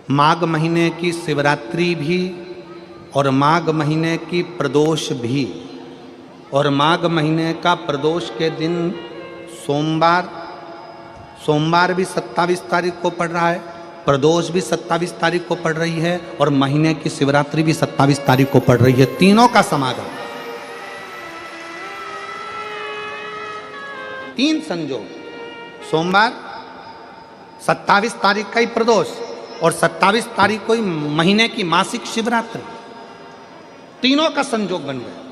माघ महीने की शिवरात्रि भी और माघ महीने की प्रदोष भी, और माघ महीने का प्रदोष के दिन सोमवार भी 27 तारीख को पड़ रहा है, प्रदोष भी 27 तारीख को पड़ रही है, और महीने की शिवरात्रि भी 27 तारीख को पड़ रही है। तीनों का समागम, तीन संजोग, सोमवार 27 तारीख का ही प्रदोष और 27 तारीख को ही महीने की मासिक शिवरात्रि, तीनों का संजोग बन गया।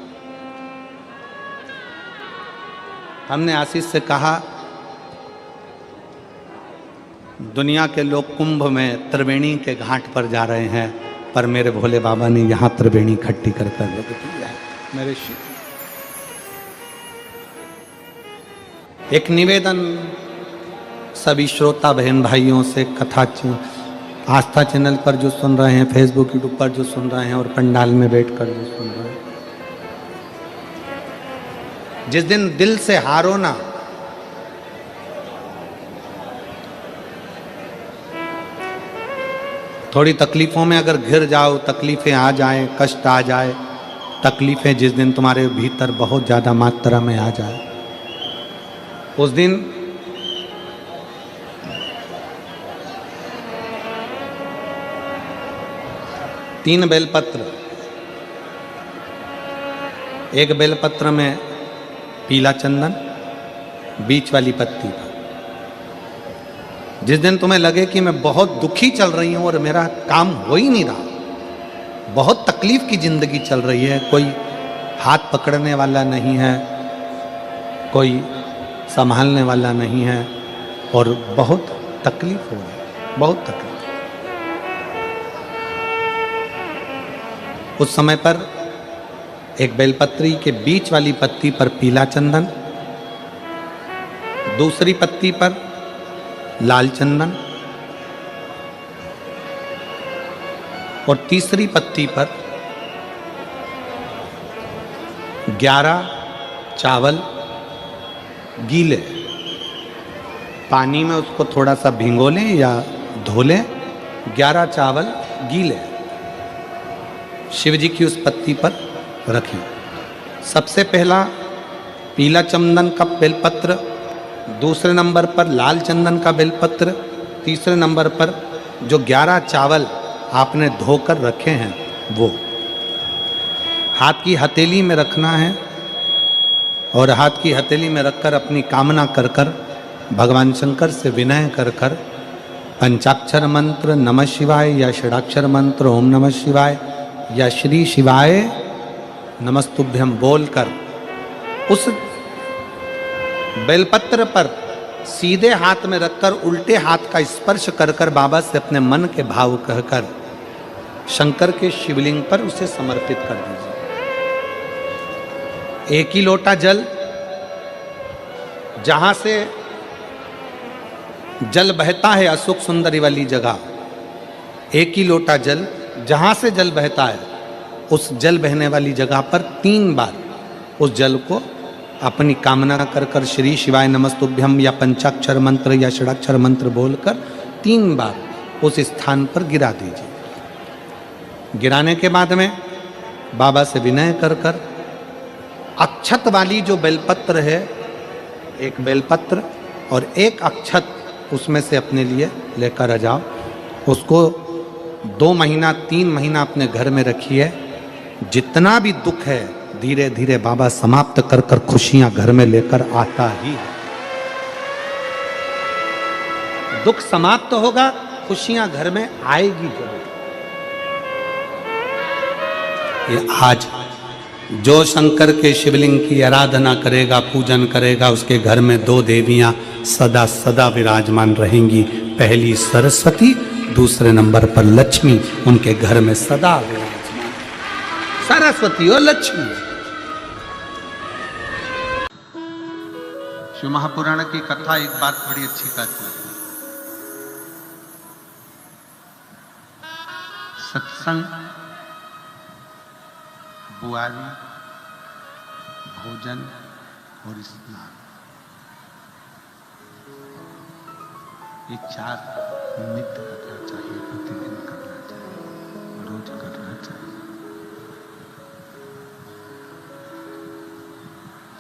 हमने आशीष से कहा दुनिया के लोग कुंभ में त्रिवेणी के घाट पर जा रहे हैं, पर मेरे भोले बाबा ने यहां त्रिवेणी इकट्ठी कर रख दिया है। मेरे शिव, एक निवेदन सभी श्रोता बहन भाइयों से, कथा आस्था चैनल पर जो सुन रहे हैं, फेसबुक यूट्यूब पर जो सुन रहे हैं, और पंडाल में बैठकर जो सुन रहे हैं, जिस दिन दिल से हारो ना, थोड़ी तकलीफों में अगर घिर जाओ, तकलीफें आ जाए, कष्ट आ जाए, तकलीफें जिस दिन तुम्हारे भीतर बहुत ज़्यादा मात्रा में आ जाए, उस दिन तीन बेलपत्र, एक बेलपत्र में पीला चंदन, बीच वाली पत्ती पर, जिस दिन तुम्हें लगे कि मैं बहुत दुखी चल रही हूं और मेरा काम हो ही नहीं रहा, बहुत तकलीफ की जिंदगी चल रही है, कोई हाथ पकड़ने वाला नहीं है, कोई संभालने वाला नहीं है, और बहुत तकलीफ हो रही, बहुत तकलीफ। उस समय पर एक बेलपत्री के बीच वाली पत्ती पर पीला चंदन, दूसरी पत्ती पर लाल चंदन, और तीसरी पत्ती पर 11 चावल गीले, पानी में उसको थोड़ा सा भिगो लें या धो लें, 11 चावल गीले शिव जी की उस पत्ती पर रखें। सबसे पहला पीला चंदन का बेलपत्र, दूसरे नंबर पर लाल चंदन का बेलपत्र, तीसरे नंबर पर जो 11 चावल आपने धोकर रखे हैं वो हाथ की हथेली में रखना है, और हाथ की हथेली में रखकर अपनी कामना कर कर भगवान शंकर से विनय कर कर पंचाक्षर मंत्र नमः शिवाय या षडाक्षर मंत्र ओम नमः शिवाय या श्री शिवाय नमस्तुभ्यम बोलकर उस बेलपत्र पर सीधे हाथ में रखकर उल्टे हाथ का स्पर्श कर कर बाबा से अपने मन के भाव कहकर शंकर के शिवलिंग पर उसे समर्पित कर दीजिए। एक ही लोटा जल, जहां से जल बहता है अशोक सुंदरी वाली जगह, एक ही लोटा जल, जहां से जल बहता है उस जल बहने वाली जगह पर 3 बार उस जल को अपनी कामना कर कर श्री शिवाय नमस्तुभ्यम या पंचाक्षर मंत्र या षडाक्षर मंत्र बोलकर 3 बार उस स्थान पर गिरा दीजिए। गिराने के बाद में बाबा से विनय कर कर अक्षत वाली जो बेलपत्र है, एक बेलपत्र और एक अक्षत उसमें से अपने लिए लेकर आ जाओ। उसको 2 महीना 3 महीना अपने घर में रखिए। जितना भी दुख है धीरे धीरे बाबा समाप्त कर कर खुशियां घर में लेकर आता ही है। दुख समाप्त होगा, खुशियां घर में आएगी जरूर। ये आज जो शंकर के शिवलिंग की आराधना करेगा, पूजन करेगा, उसके घर में 2 देवियां सदा सदा विराजमान रहेंगी। पहली सरस्वती, दूसरे नंबर पर लक्ष्मी उनके घर में सदा विराजमान। सरस्वती और लक्ष्मी। शिव महापुराण की कथा एक बात बड़ी अच्छी कहती है, सत्संग, बुआरी, भोजन और स्नान, ये 4 नित्य करना चाहिए प्रतिदिन का।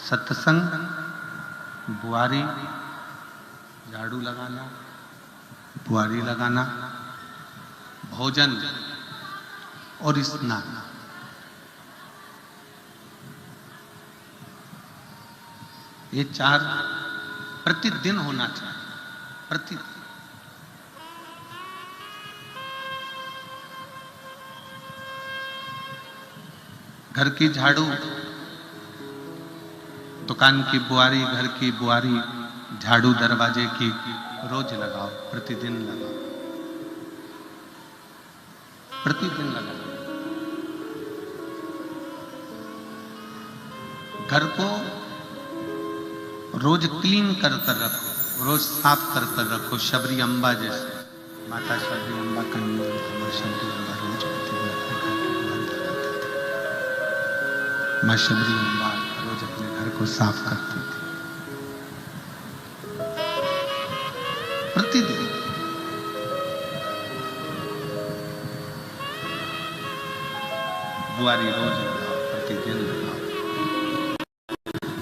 सत्संग, बुआरी, झाड़ू लगाना, बुआरी लगाना, भोजन और स्नान। ये 4 प्रतिदिन होना चाहिए, प्रतिदिन। घर की झाड़ू, दुकान की बुआरी, घर की बुआरी, झाड़ू दरवाजे की रोज लगाओ, प्रतिदिन लगाओ, प्रतिदिन लगाओ। घर को रोज क्लीन कर कर रखो, रोज साफ कर कर रखो। शबरी अम्बा जैसे माता शबरी अम्बा का शबरी अम्बा रोज माँ शबरी अम्बा रोज अपने घर को साफ करती थी, प्रतिदिन। बुआरी रोज लगाओ, प्रतिदिन लगाओ।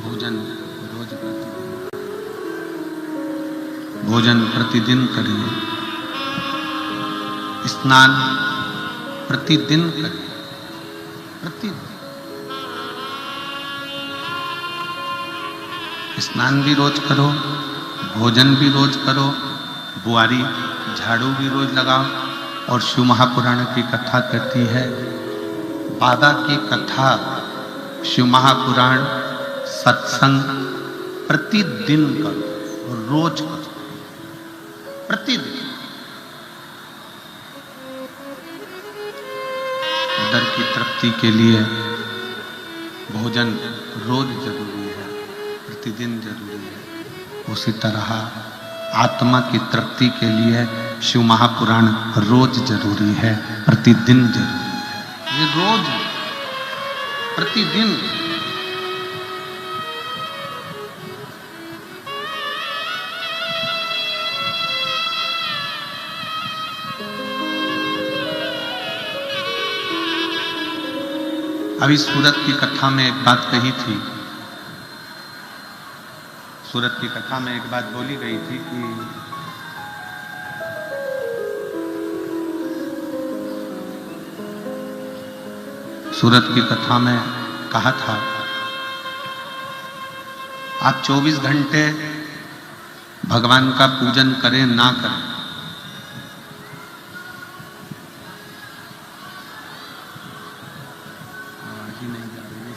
भोजन रोज प्रतिदिन, भोजन प्रतिदिन करिए। स्नान प्रतिदिन करिए, प्रतिदिन। स्नान भी रोज करो, भोजन भी रोज करो, बुआरी झाड़ू भी रोज लगाओ। और शिव महापुराण की कथा कहती है, बाबा की कथा, शिव महापुराण, सत्संग प्रतिदिन करो, रोज करो, प्रतिदिन। उदर की तृप्ति के लिए भोजन रोज जरूरी है, प्रतिदिन जरूरी है। उसी तरह आत्मा की तृप्ति के लिए शिव महापुराण रोज जरूरी है, प्रतिदिन जरूरी है। ये रोज, प्रतिदिन। अभी सूरत की कथा में एक बात कही थी, सूरत की कथा में एक बात बोली गई थी कि सूरत की कथा में कहा था, आप 24 घंटे भगवान का पूजन करें ना करें, नहीं जा रही है।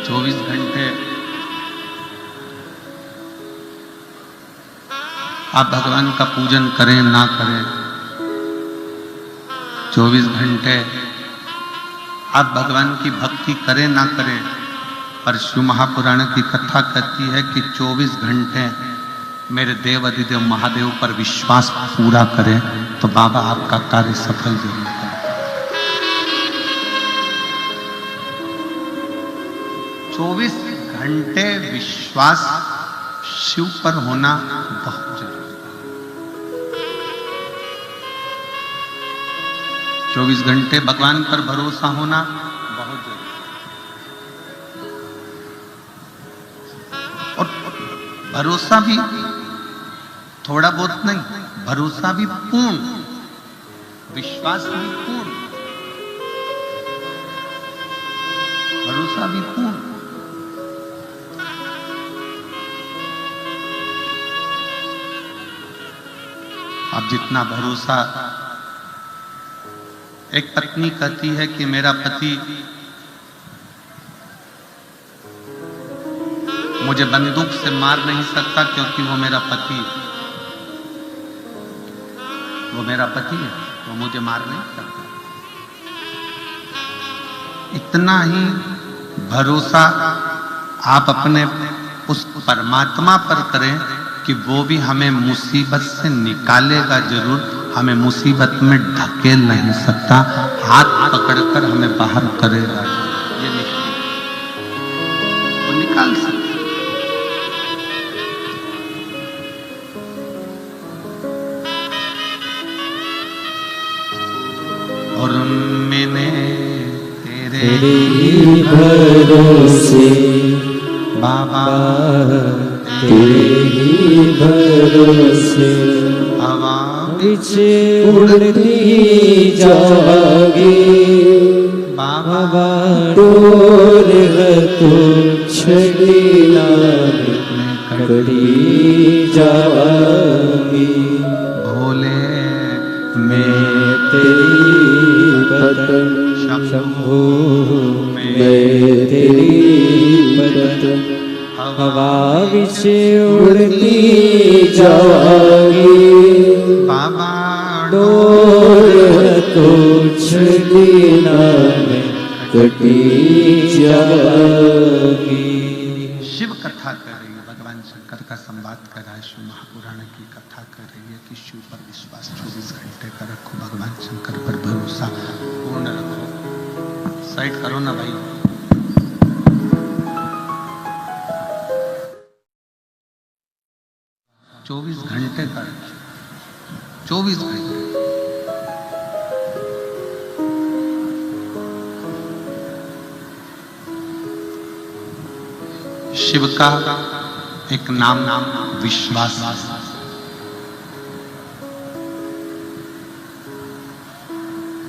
24 घंटे आप भगवान का पूजन करें ना करें, 24 घंटे आप भगवान की भक्ति करें ना करें, पर शिव महापुराण की कथा कहती है कि 24 घंटे मेरे देव अधिदेव महादेव पर विश्वास पूरा करें तो बाबा आपका कार्य सफल जरूर करें। 24 घंटे विश्वास शिव पर होना बहुत जरूरी है। 24 घंटे भगवान पर भरोसा होना बहुत जरूरी है। और भरोसा भी थोड़ा बहुत नहीं, भरोसा भी पूर्ण, विश्वास भी पूर्ण, भरोसा भी पूर्ण। अब जितना भरोसा, एक पत्नी कहती है कि मेरा पति मुझे बंदूक से मार नहीं सकता क्योंकि वो मेरा पति है, वो मेरा पति है, वो मुझे मार नहीं सकता। इतना ही भरोसा आप अपने उस परमात्मा पर करें कि वो भी हमें मुसीबत से निकालेगा जरूर, हमें मुसीबत में ढकेल नहीं सकता, हाथ पकड़कर हमें बाहर करेगा। ये निश्चित, वो निकाल और मैंने तेरे भरोसे बाबा तेरे भरोसे हवा बिच उड़ती जागी बाबा डोर है तू छड़ीना कड़ी जागी भोले मैं तेरी पतन शंभू मैं तेरी पतन हवा विच उड़ती जागी बाबा डोर तो छड़ीना में कटी जागी। शिव कथा कर रही है, भगवान शंकर का संवाद कर रहा है, शिव महापुराण की कथा कर रही है कि शिव पर विश्वास 24 घंटे का रखो, भगवान शंकर पर भरोसा पूर्ण रखो। साइड करो ना भाई। चौबीस घंटे का 24 घंटे शिव का एक नाम विश्वास।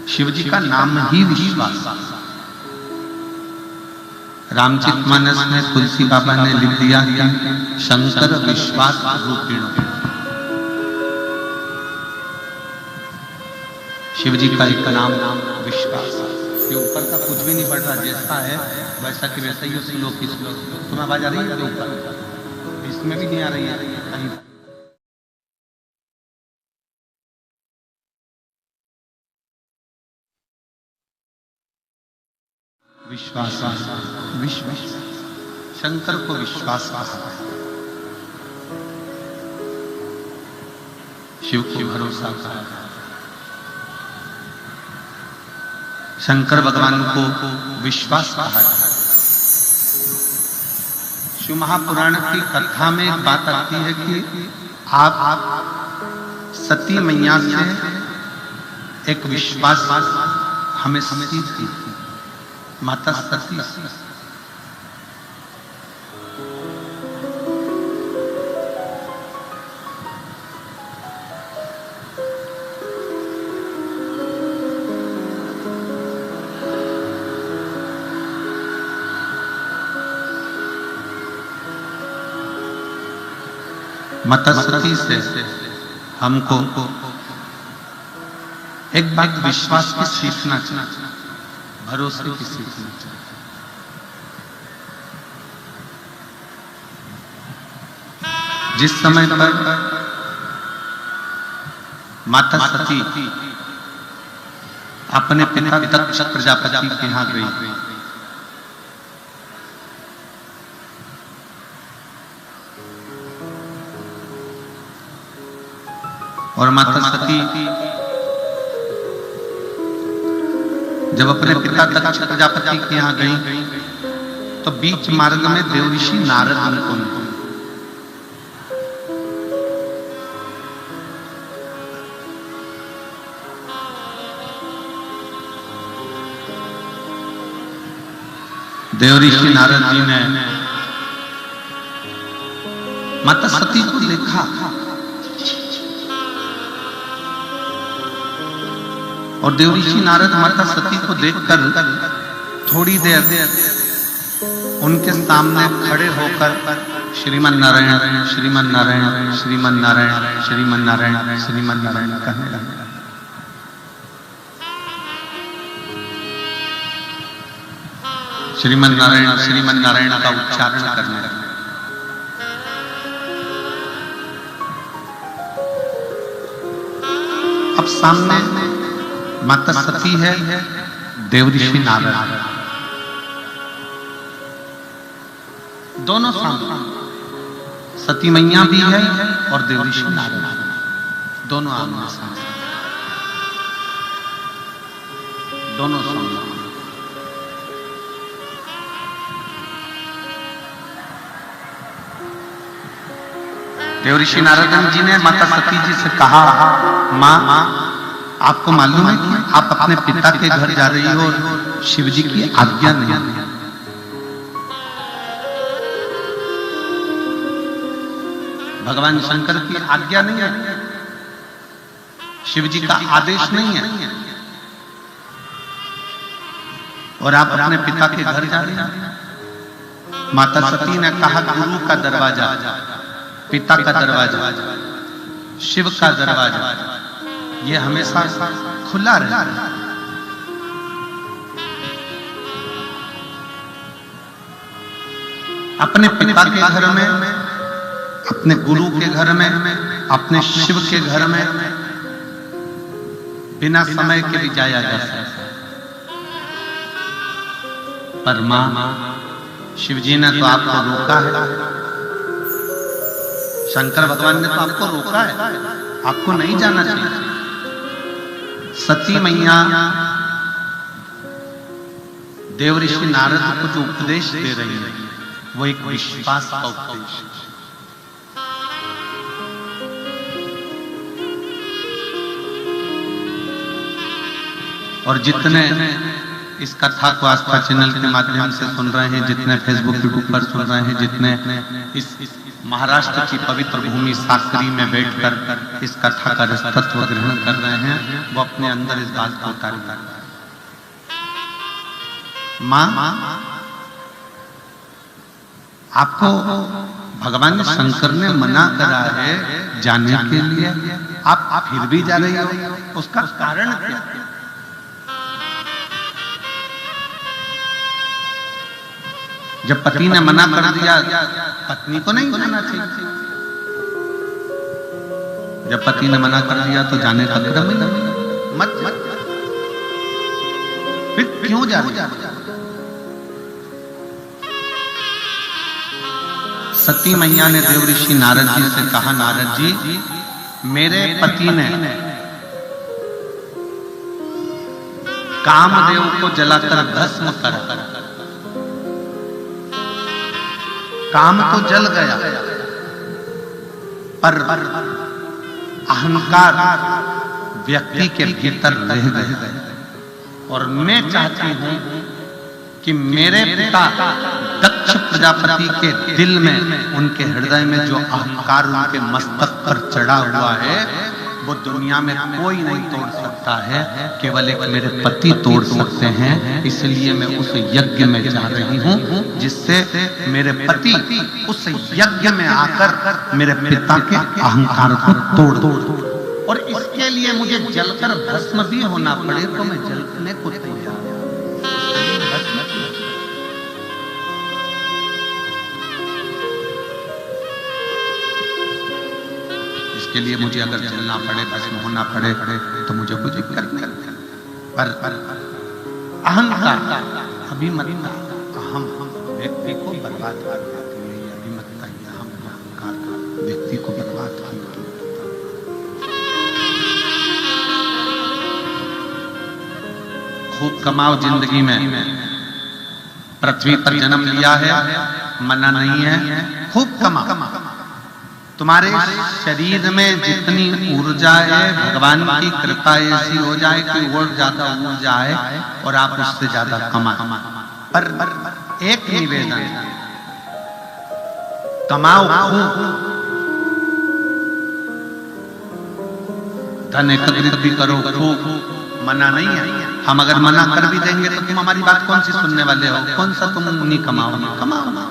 शिव जी का नाम ही विश्वास। रामचरितमानस में तुलसी बाबा ने लिख दिया कि शंकर विश्वास रूपिण। शिव जी का एक नाम विश्वास। ये ऊपर का कुछ भी नहीं पड़ रहा, जैसा है वैसा कि वैसा ही उसी लोग की तुम्हें आवाज आ रही है ऊपर, इसमें भी नहीं आ रही है कहीं। विश्वास विश्वास शंकर को विश्वास कहा, शिव को भरोसा कहा। शंकर भगवान को विश्वास कहा। शिव महापुराण की कथा में एक बात आती है कि आप सती मैया से एक विश्वास हमें सीखी थी, माता सती। माता सती से हमको एक बात विश्वास की सीखना चाहिए, भरोसे की सीखना चाहिए। जिस समय पर माता सती अपने पिता दक्ष प्रजापति के यहाँ गई, और माता सती जब अपने पिता दक्ष प्रजापति के यहाँ गई तो बीच मार्ग में देवऋषि नारद उनको मिले। देवऋषि नारद जी ने माता सती को देखा और देवऋषि नारद माता सती को देखकर थोड़ी देर उनके सामने खड़े होकर श्रीमन नारायण श्रीमन नारायण श्रीमन नारायण श्रीमन नारायण श्रीमन नारायण कहने लगे। श्रीमन नारायण का उच्चारण करने लगे। अब सामने माता सती है, देवऋषि नारद, दोनों सामने। सती मैया भी है और देवऋषि नारद, दोनों आमने सामने, दोनों सामने। देवऋषि नारद जी ने माता सती जी से कहा, माँ आपको मालूम है कि आप अपने पिता के घर जा रही हो और शिव जी की आज्ञा नहीं है। भगवान शंकर की आज्ञा नहीं है, शिव जी का आदेश नहीं है, और आप अपने पिता के घर जा रहे हैं। माता सती ने कहा गुरु का दरवाजा, पिता का दरवाजा, शिव का दरवाजा ये हमेशा खुला रहता है। अपने पिता के घर में, अपने गुरु के घर में, अपने शिव के घर में बिना समय के भी जाया जा सकता है। पर मां शिव जी ने तो आपको रोका है, शंकर भगवान ने तो आपको रोका है, आपको नहीं जाना चाहिए। सती मैया देव ऋषि नारद को जो उपदेश दे रही है वो एक विश्वास का उपदेश है। और जितने इस कथा को आस्था चैनल के माध्यम से सुन रहे हैं, जितने फेसबुक यूट्यूब पर सुन रहे हैं, जितने इस महाराष्ट्र की पवित्र भूमि साकरी में बैठकर इस कथा का रसतत्व ग्रहण कर रहे हैं, वो अपने अंदर इस बात को उतारें। मां आपको भगवान शंकर ने मना करा है जाने के लिए, आप फिर भी जा रही हो, उसका कारण क्या? जब पति ने मना कर दिया, पत्नी को नहीं जाना चाहिए। जब पति ने मना कर दिया तो जाने का क्रम ही नहीं, मत मत। फिर क्यों जा रही? सती मैया ने देव ऋषि नारद जी से कहा, नारद जी मेरे पति ने कामदेव को जलाकर भस्म कर, काम तो जल गया पर अहंकार व्यक्ति के भीतर रह गए। और मैं चाहती हूं कि मेरे पिता दक्ष प्रजापति के दिल में, उनके हृदय में जो अहंकार उनके मस्तक पर चढ़ा हुआ है वो दुनिया में कोई नहीं तोड़ सकता है, केवल एक मेरे पति तोड़ सकते हैं। इसलिए मैं उस यज्ञ में जा रही हूं जिससे मेरे पति उस यज्ञ में आकर मेरे पिता के अहंकार को तोड़ दो। और इसके लिए मुझे जलकर भस्म भी होना पड़े तो मैं जलने को तैयार हूं। के लिए मुझे अगर जलना पड़े, भस्म होना पड़े तो मुझे कुछ दिक्कत नहीं। पर अहंकार, अभिमतता, अहम व्यक्ति को बर्बाद कर देती है। अभिमतता, अहम अहंकार व्यक्ति को बर्बाद कर देती है। खूब कमाओ जिंदगी में, पृथ्वी पर जन्म लिया है, मना नहीं है, खूब कमाओ। तुम्हारे शरीर में जितनी ऊर्जा है, भगवान की कृपा ऐसी हो जाए कि और ज्यादा ऊर्जा है और आप उससे ज्यादा कमाएं। पर एक निवेदन, कमाओ खूब, धन एकत्रित भी करो खूब, मना नहीं है। हम अगर मना कर भी देंगे तो तुम हमारी बात कौन सी सुनने वाले हो? कौन सा तुम नहीं कमाओ? कमाओ।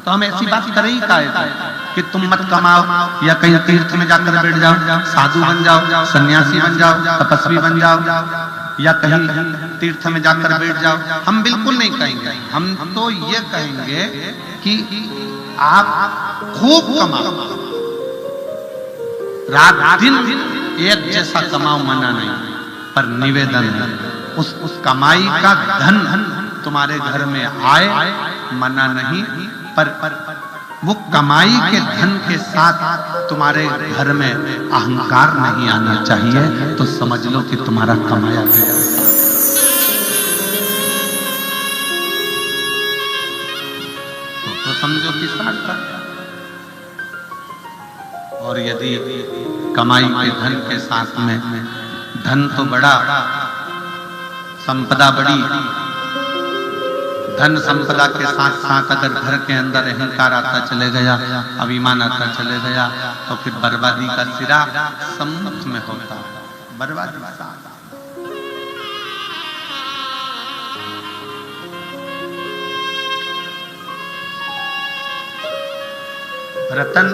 तो हम ऐसी बात कर ही काहे कि तुम मत कमाओ, या कहीं तीर्थ में जाकर बैठ जाओ, साधु बन जाओ, सन्यासी बन जाओ, तपस्वी बन जाओ, या कहीं तीर्थ में जाकर बैठ जाओ। हम बिल्कुल नहीं कहेंगे। हम तो ये कहेंगे कि आप खूब कमाओ, रात दिन एक जैसा कमाओ, मना नहीं। पर निवेदन है उस कमाई का धन तुम्हारे घर में आए, मना नहीं। पर वो कमाई के धन के साथ तुम्हारे घर में अहंकार नहीं आना चाहिए, तो समझ लो कि तुम्हारा कमाया गया। तो समझो कि सार्थक। और यदि कमाई के धन के साथ में धन तो बड़ा, संपदा बड़ी, धन संपदा के साथ साथ अगर घर के अंदर अहंकार आता चले गया, अभिमान आता चले गया, तो फिर बर्बादी का सिरा सम्मुख में होता है। बर्बादी का सिरा। रतन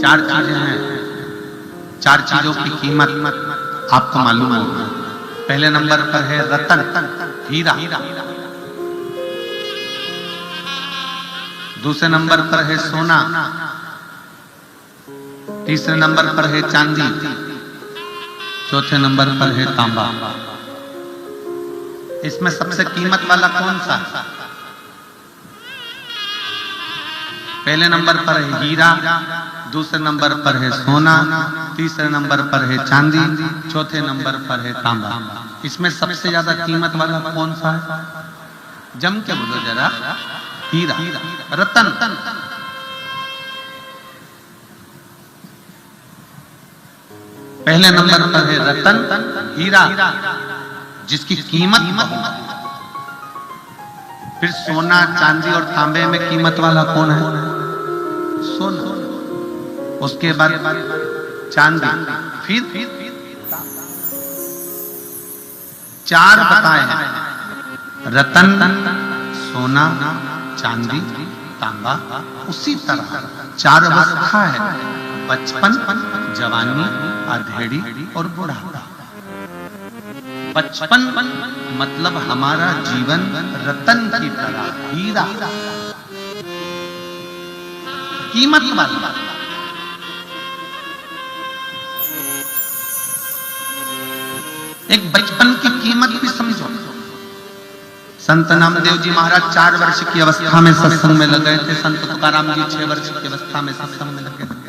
चार चीजें हैं, चार चीजों की कीमत आपको मालूम होगा। पहले नंबर पर है रतन, हीरा। दूसरे नंबर पर है सोना, तीसरे नंबर पर है चांदी, चौथे नंबर पर है तांबा। इसमें सबसे कीमत वाला कौन सा? पहले नंबर पर है हीरा, दूसरे नंबर पर है सोना, तीसरे नंबर पर है चांदी, चौथे नंबर पर है तांबा। इसमें सबसे ज्यादा कीमत वाला कौन सा है? जम के बोलो जरा। हीरा, रतन। पहले नंबर पर है रतन, हीरा, जिसकी कीमत बहुत। फिर सोना, चांदी और तांबे में कीमत वाला कौन है? सोना। उसके बाद चांदी, फिर चार बताए हैं, रतन, सोना, चांदी, तांबा। उसी तरह चार अवस्था है, बचपन, जवानी, अधेड़ी और बुढ़ापा। बचपन मतलब हमारा जीवन रतन की तरह, हीरा, कीमत वाला। एक बचपन की कीमत भी समझो। संत नामदेव जी महाराज 4 वर्ष की अवस्था में सत्संग में लग गए थे। संत तुकाराम जी 6 वर्ष की अवस्था में सत्संग में लगे थे।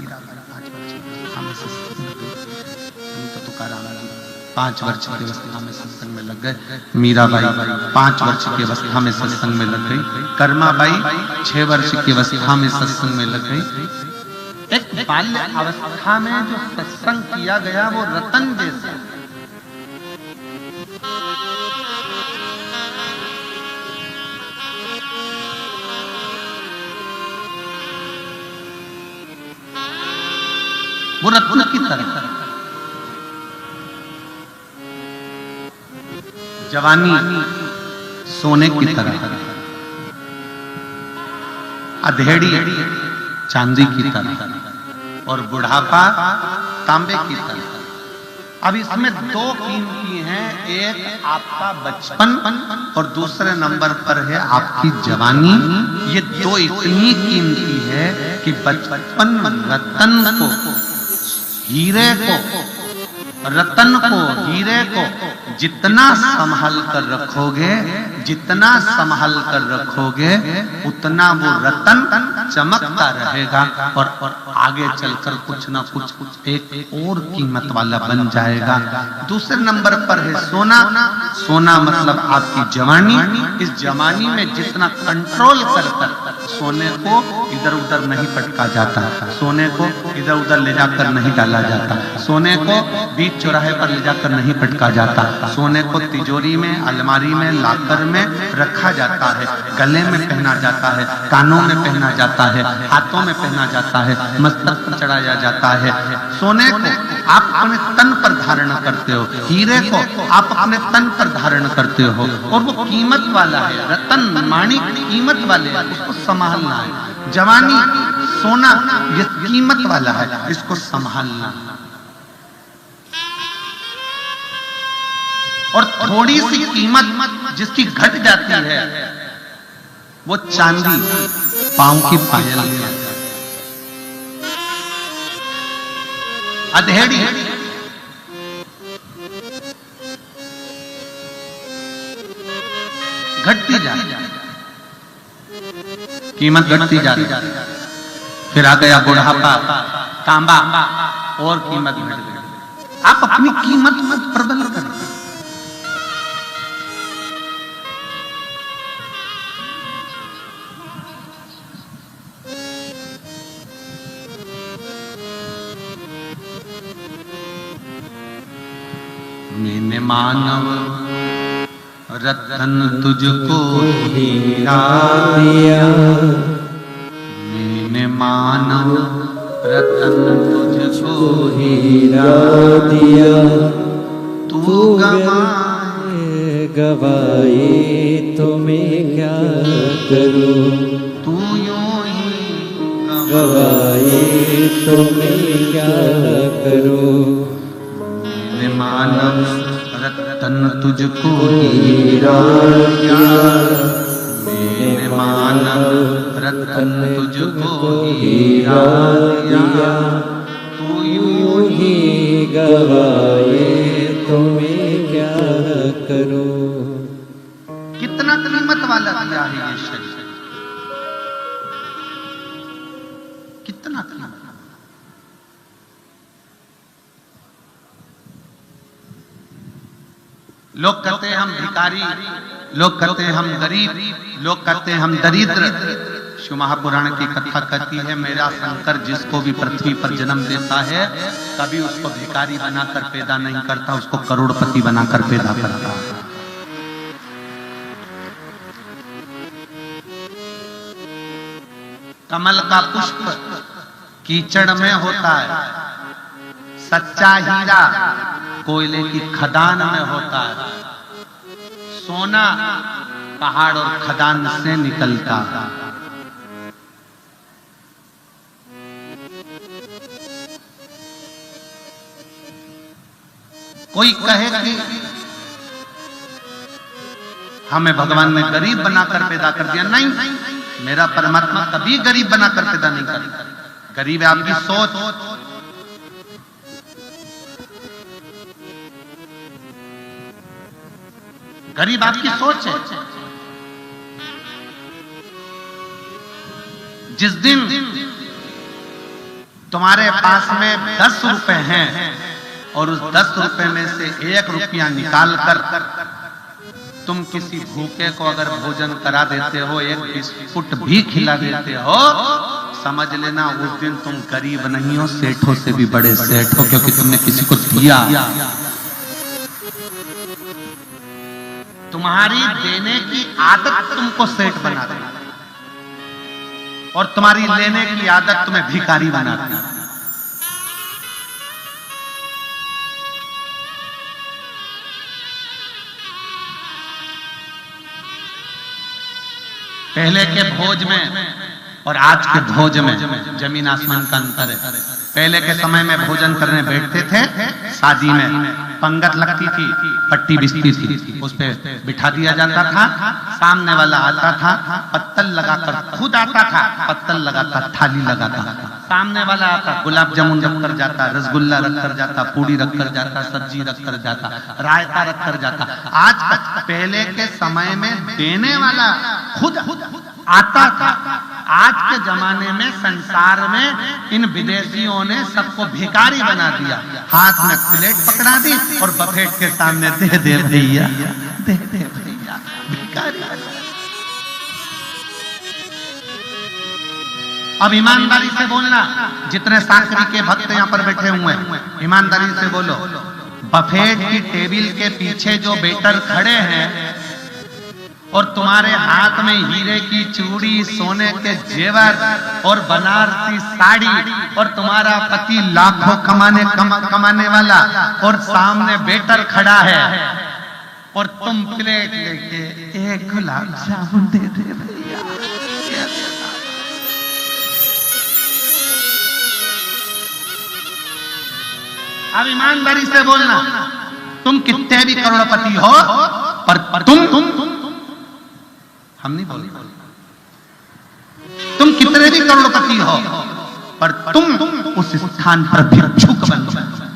5 वर्ष की अवस्था में सत्संग में लग गए। मीराबाई 5 वर्ष की अवस्था में सत्संग में लग गई। कर्माबाई 6 वर्ष की अवस्था में सत्संग में लग गई। एक बाल्य अवस्था में जो सत्संग किया गया वो रतन जैसा। वो रत्न की तरह। जवानी सोने की तरह, अधेड़ी चांदी की तरह और बुढ़ापा तांबे की तरह। अब इसमें 2 कीमती हैं, एक आपका बचपन और दूसरे नंबर पर है आपकी जवानी। ये 2 इतनी कीमती है कि बचपन रतन को, हीरे को, रतन को, हीरे को जितना संभाल कर रखोगे, जितना संभाल कर रखोगे, उतना वो रतन चमकता रहेगा और आगे चलकर कुछ ना कुछ एक और कीमत वाला बन जाएगा। दूसरे नंबर पर है सोना। सोना मतलब आपकी जवानी। इस जवानी में जितना कंट्रोल कर सोने को इधर उधर नहीं पटका जाता, सोने को इधर उधर ले जाकर नहीं डाला जाता, सोने को बीच चौराहे पर ले जाकर नहीं पटका जाता, सोने को तिजोरी में, अलमारी में, लाकर में रखा जाता है, गले में पहना जाता है, कानों में पहना जाता है, हाथों में पहना जाता है, मस्तक पर चढ़ाया जाता है। सोने को आप अपने तन पर धारण करते हो, हीरे को आप अपने तन पर धारण करते हो और वो कीमत वाला है। रतन माणिक कीमत वाले हैं, उसको संभालना है। जवानी सोना ये कीमत वाला है, इसको संभालना। और थोड़ी सी कीमत जिसकी घट जाती है वो चांदी, पांव की पायल, अधेड़ी, घटती जाती, कीमत घटती जाती। फिर आ गया बुढ़ापा, तांबा, और कीमत घट गई। आप अपनी कीमत मत प्रबल करें। मैंने मानव रतन तुझको हीरा दिया, मैंने मानव रतन तुझको हीरा दिया, तू गवाए गवाए तो मैं क्या करूं, तू यूं ही गवाए तो मैं क्या करूं। मैंने मानव रतन तुझको हीरा दिया, मैंने मानव रतन तुझको हीरा दिया, तू यूं ही गवाए तो मैं क्या करूं। कितना कीमत वाला दिया है ये शरीर, कितना कीमत। लोग कहते हैं हम भिखारी, लोग कहते हैं हम गरीब, लोग कहते हैं हम दरिद्र। शिव महापुराण की कथा कहती है मेरा शंकर जिसको भी पृथ्वी पर जन्म देता है कभी उसको भिखारी बनाकर पैदा नहीं करता, उसको करोड़पति बनाकर पैदा करता है। कमल का पुष्प कीचड़ में होता है, सच्चा हीरा कोयले की खदान में होता है, सोना पहाड़ और खदान से निकलता है। कोई कहे कि हमें भगवान ने गरीब बनाकर पैदा कर दिया, नहीं, मेरा परमात्मा कभी गरीब बनाकर पैदा नहीं करता। गरीब है आपकी सोच, गरीब आपकी सोच है। जिस दिन तुम्हारे पास में 10 रुपए हैं और उस 10 रुपए में से 1 रुपया निकाल कर तुम किसी भूखे को अगर भोजन करा देते हो, एक बिस्कुट भी खिला देते हो, समझ लेना उस दिन तुम गरीब नहीं हो, सेठों से भी बड़े सेठ हो, क्योंकि तुमने किसी को दिया। तुम्हारी देने की आदत तुमको सेठ बना दी और तुम्हारी लेने की आदत तुम्हें भिखारी बनाती। पहले के भोज में और आज के भोज में जमीन आसमान का अंतर है। पहले के समय में भोजन करने बैठते थे, शादी में पंगत लगती थी, पट्टी बिछती थी, उस पे बिठा दिया जाता था, सामने वाला आता था, पत्तल लगाकर खुद आता था, पत्तल लगाकर थाली लगाता था, सामने वाला आता, गुलाब जामुन रख कर जाता, रसगुल्ला रख कर जाता, पूड़ी रख कर जाता, सब्जी रख कर जाता, रायता रख कर जाता। आज पहले के समय में देने वाला खुद आता था। आज के जमाने में संसार में इन विदेशियों ने सबको भिखारी बना दिया, हाथ में प्लेट पकड़ा दी और बफेट के सामने दे दे भैया, दे दे भैया, भिखारी। अब ईमानदारी से बोलना, जितने सांकरी के भक्त यहाँ पर बैठे हुए हैं, ईमानदारी से बोलो, बफेट की टेबल के पीछे जो वेटर खड़े हैं और तुम्हारे हाथ में हीरे की चूड़ी, सोने के जेवर और बनारसी साड़ी, और तुम्हारा पति लाखों कमाने वाला और सामने वेटर खड़ा है और तुम प्लेट लेके 1 गुलाब जामुन दे दे भैया। अब ईमानदारी से बोलना, तुम कितने भी करोड़पति हो पर तुम हम नहीं बोल, तुम कितने भी करोड़पति हो पर तुम उस स्थान पर भिक्षुक बन जाओ।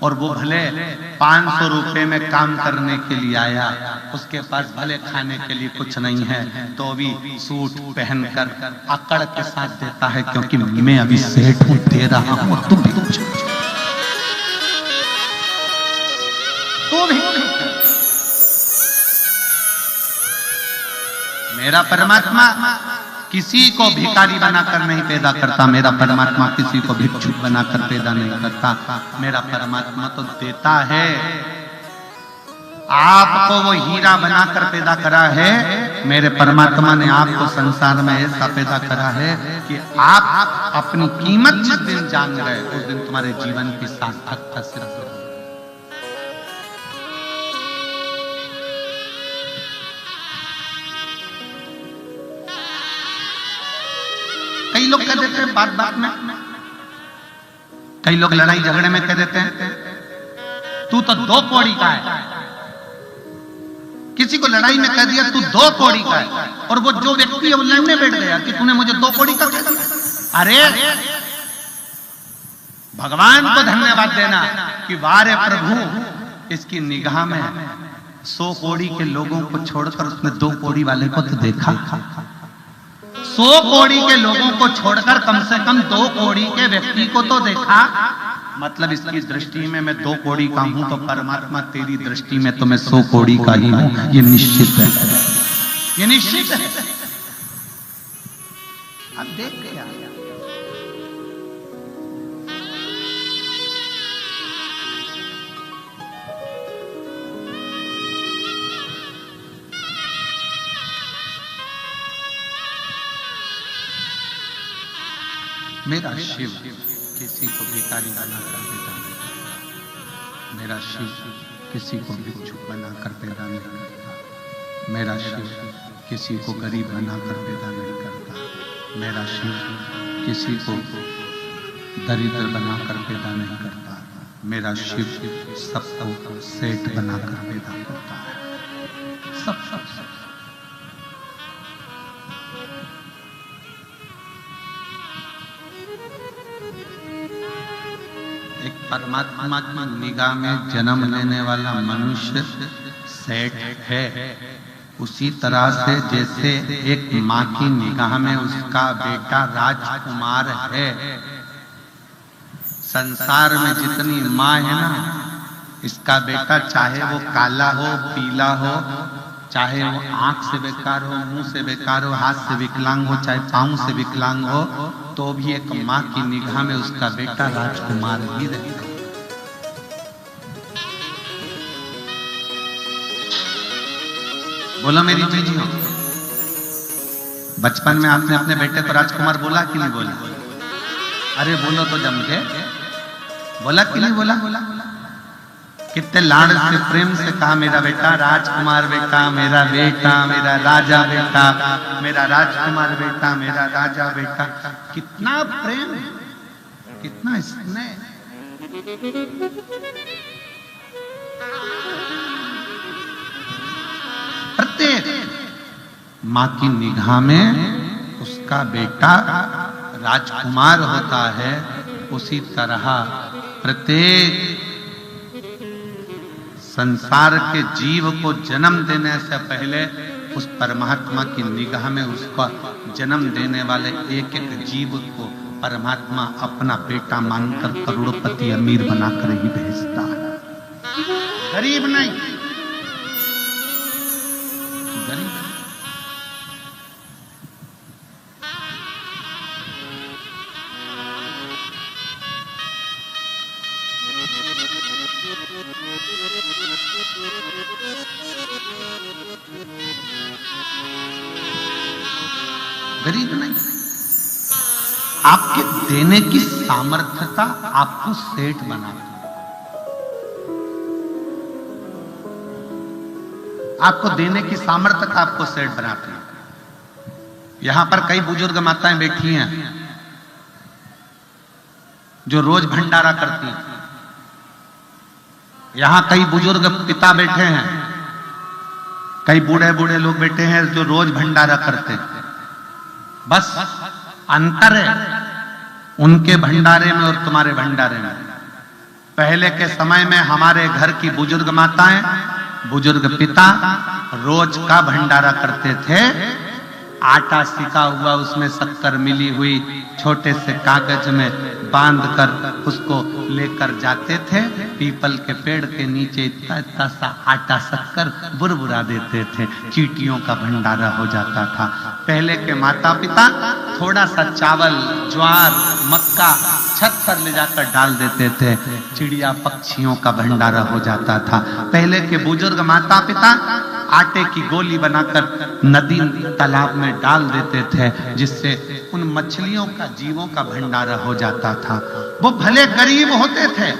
और वो भले 500 रुपए में काम करने के लिए आया, उसके पास भले खाने के लिए कुछ नहीं है, तो भी सूट पहनकर अकड़ के साथ देता है, क्योंकि मैं अभी सेठ हूं, दे रहा हूं, तुम भी कुछ। मेरा परमात्मा किसी को भिखारी बनाकर नहीं पैदा करता, मेरा परमात्मा किसी को भिक्षुक बनाकर पैदा नहीं करता। मेरा परमात्मा तो देता है, आपको वो हीरा बनाकर पैदा करा है। मेरे परमात्मा ने आपको संसार में ऐसा पैदा करा है कि आप अपनी कीमत जिस दिन जान गए उस दिन तुम्हारे जीवन की सार्थकता सिद्ध हो। कई लोग कह देते हैं बात बात में, कई लोग लड़ाई झगड़े में कह देते हैं तू तो 2 कौड़ी का है। किसी को लड़ाई में कह दिया तू 2 कौड़ी का है, और वो जो व्यक्ति है वो लड़ने बैठ गया कि तूने मुझे 2 कौड़ी का कह दिया। अरे भगवान को धन्यवाद देना कि वारे प्रभु इसकी निगाह में 100 कौड़ी के लोगों को छोड़कर उसने 2 कौड़ी वाले को तो देखा। 100 कौड़ी के लोगों को छोड़कर कम से कम 2 कौड़ी के व्यक्ति को तो देखा। मतलब इसकी दृष्टि में मैं 2 कौड़ी का हूं, तो परमात्मा तेरी दृष्टि में तो मैं 100 कौड़ी का ही हूं। ये निश्चित है, ये निश्चित है। अब देख क्या मेरा शिव किसी को भिखारी बना कर पैदा नहीं करता। मेरा शिव किसी को भिक्षुक बना कर पैदा नहीं करता। मेरा शिव किसी को गरीब बना कर पैदा नहीं करता। मेरा शिव किसी को दरिद्र बना कर पैदा नहीं करता। मेरा शिव सबको सेठ बना कर पैदा करता है। सब सब सब एक परमात्मा की निगाह में जन्म लेने वाला मनुष्य सेठ है। उसी तरह से जैसे एक माँ की निगाह में उसका बेटा राजकुमार है। संसार में जितनी माँ है ना, इसका बेटा चाहे वो काला हो, पीला हो, चाहे वो आंख से बेकार हो, मुंह से बेकार हो, हाथ से विकलांग हो, चाहे पांव से विकलांग हो, तो भी एक माँ की निगाह में उसका बेटा राजकुमार ही रहेगा। बोलो मेरी जीजियों, बचपन में आपने अपने बेटे को राजकुमार बोला कि नहीं बोला? अरे बोलो तो जम के, बोला कि नहीं बोला? कितने लाड़ से प्रेम से कहा मेरा बेटा राजकुमार बेटा, मेरा बेटा, मेरा राजा बेटा, मेरा राजकुमार बेटा, मेरा राजा बेटा। कितना प्रेम, कितना स्नेह। प्रत्येक माँ की निगाह में उसका बेटा राजकुमार होता है। उसी तरह प्रत्येक संसार के जीव को जन्म देने से पहले उस परमात्मा की निगाह में उसका जन्म देने वाले एक एक जीव को परमात्मा अपना बेटा मानकर करोड़पति अमीर बनाकर ही भेजता है। गरीब नहीं, गरीब नहीं। गरीब नहीं। आपके देने की सामर्थ्यता आपको सेठ बनाती है। आपको देने की सामर्थ्यता आपको सेठ बनाती है। यहां पर कई बुजुर्ग माताएं बैठी हैं जो रोज भंडारा करती हैं। यहां कई बुजुर्ग पिता बैठे हैं, कई बूढ़े बूढ़े लोग बैठे हैं जो रोज भंडारा करते हैं। बस अंतर है उनके भंडारे में और तुम्हारे भंडारे में। पहले के समय में हमारे घर की बुजुर्ग माताएं, बुजुर्ग पिता रोज का भंडारा करते थे। आटा सिका हुआ, उसमें शक्कर मिली हुई, छोटे से कागज में बांधकर उसको लेकर जाते थे। पीपल के पेड़ के नीचे इतना इतना सा आटा शक्कर बुरबुरा देते थे। चींटियों का भंडारा हो जाता था। पहले के माता पिता थोड़ा सा चावल, ज्वार, मक्का, छत पर ले जाकर डाल देते थे, चिड़िया पक्षियों का भंडारा हो जाता था। पहले के बुजुर्ग माता पिता आटे की गोली बनाकर नदी तालाब में डाल देते थे, जिससे उन मछलियों का जीवों का भंडारा हो जाता था। वो भले गरीब होते थे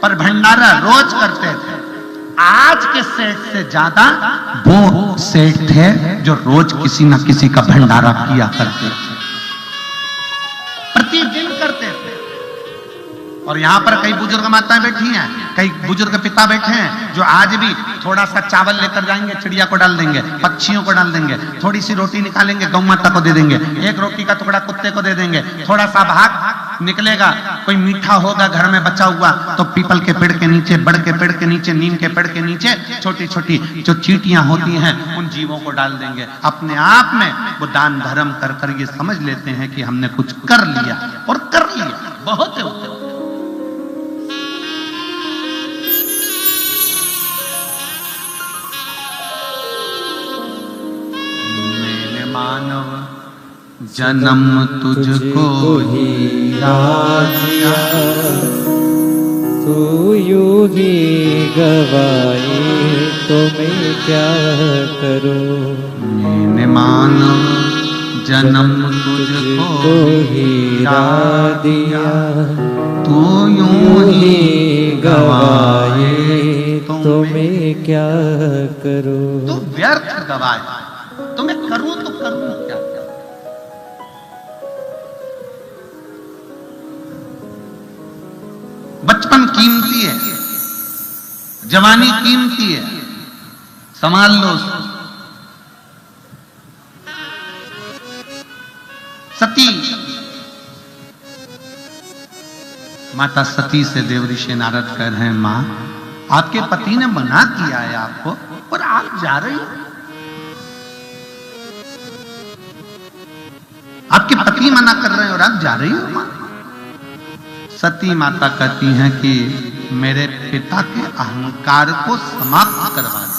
पर भंडारा रोज करते थे। आज के सेठ से ज्यादा वो सेठ थे जो रोज किसी न किसी का भंडारा किया करते थे, प्रतिदिन करते थे। और यहां पर कई बुजुर्ग माताएं बैठी हैं, कई बुजुर्ग पिता बैठे हैं जो आज भी थोड़ा सा चावल लेकर जाएंगे, चिड़िया को डाल देंगे, पक्षियों को डाल देंगे, थोड़ी सी रोटी निकालेंगे, गौ माता को दे देंगे, एक रोटी का टुकड़ा कुत्ते को दे देंगे, थोड़ा सा भाग निकलेगा, कोई मीठा होगा घर में बचा हुआ तो पीपल के पेड़ के नीचे, बड़ के पेड़ के नीचे, नीम के पेड़ के नीचे छोटी छोटी जो चींटियां होती हैं उन जीवों को डाल देंगे। अपने आप में वो दान धर्म कर कर ये समझ लेते हैं कि हमने कुछ कर लिया, और कर लिया बहुत है। मानव जन्म तुझको ही दिया, तू यूं ही गवाए तो मैं क्या करूं। मैंने मानव जन्म तुझको ही दिया, तू यूं ही गवाए तो मैं क्या करूं। तू व्यर्थ गवाए, तो मैं करूं तो करूं क्या? बचपन कीमती है, जवानी कीमती है, संभाल लो उसको। सती माता सती से देवऋषि नारद कह रहे हैं, मां आपके पति ने मना किया है आपको और आप जा रही हो। आपके पति मना कर रहे हैं और आप जा रही हो मां। सती माता कहती हैं कि मेरे पिता के अहंकार को समाप्त करवा दो।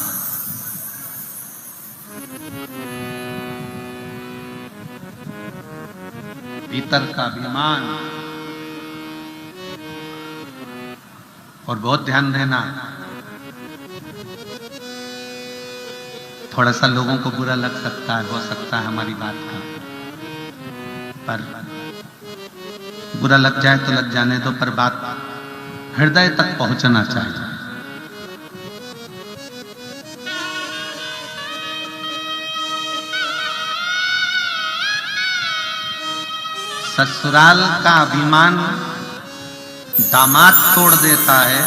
भीतर का अभिमान, और बहुत ध्यान देना, थोड़ा सा लोगों को बुरा लग सकता है, हो सकता है हमारी बात का, पर बुरा लग जाए तो लग जाने दो, पर बात हृदय तक पहुंचना चाहिए। ससुराल का अभिमान दामाद तोड़ देता है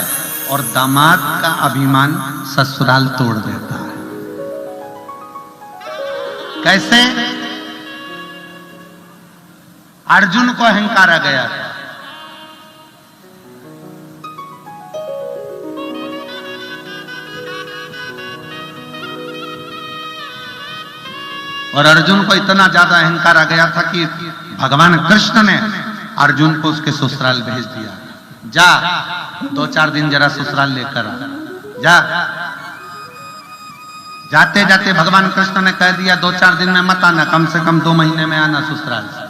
और दामाद का अभिमान ससुराल तोड़ देता है। कैसे? अर्जुन को अहंकार आ गया था, और अर्जुन को इतना ज्यादा अहंकार आ गया था कि भगवान कृष्ण ने अर्जुन को उसके ससुराल भेज दिया। जा 2-4 दिन जरा ससुराल लेकर आ जा। जाते जाते भगवान कृष्ण ने कह दिया 2-4 दिन में मत आना, कम से कम 2 महीने में आना ससुराल से।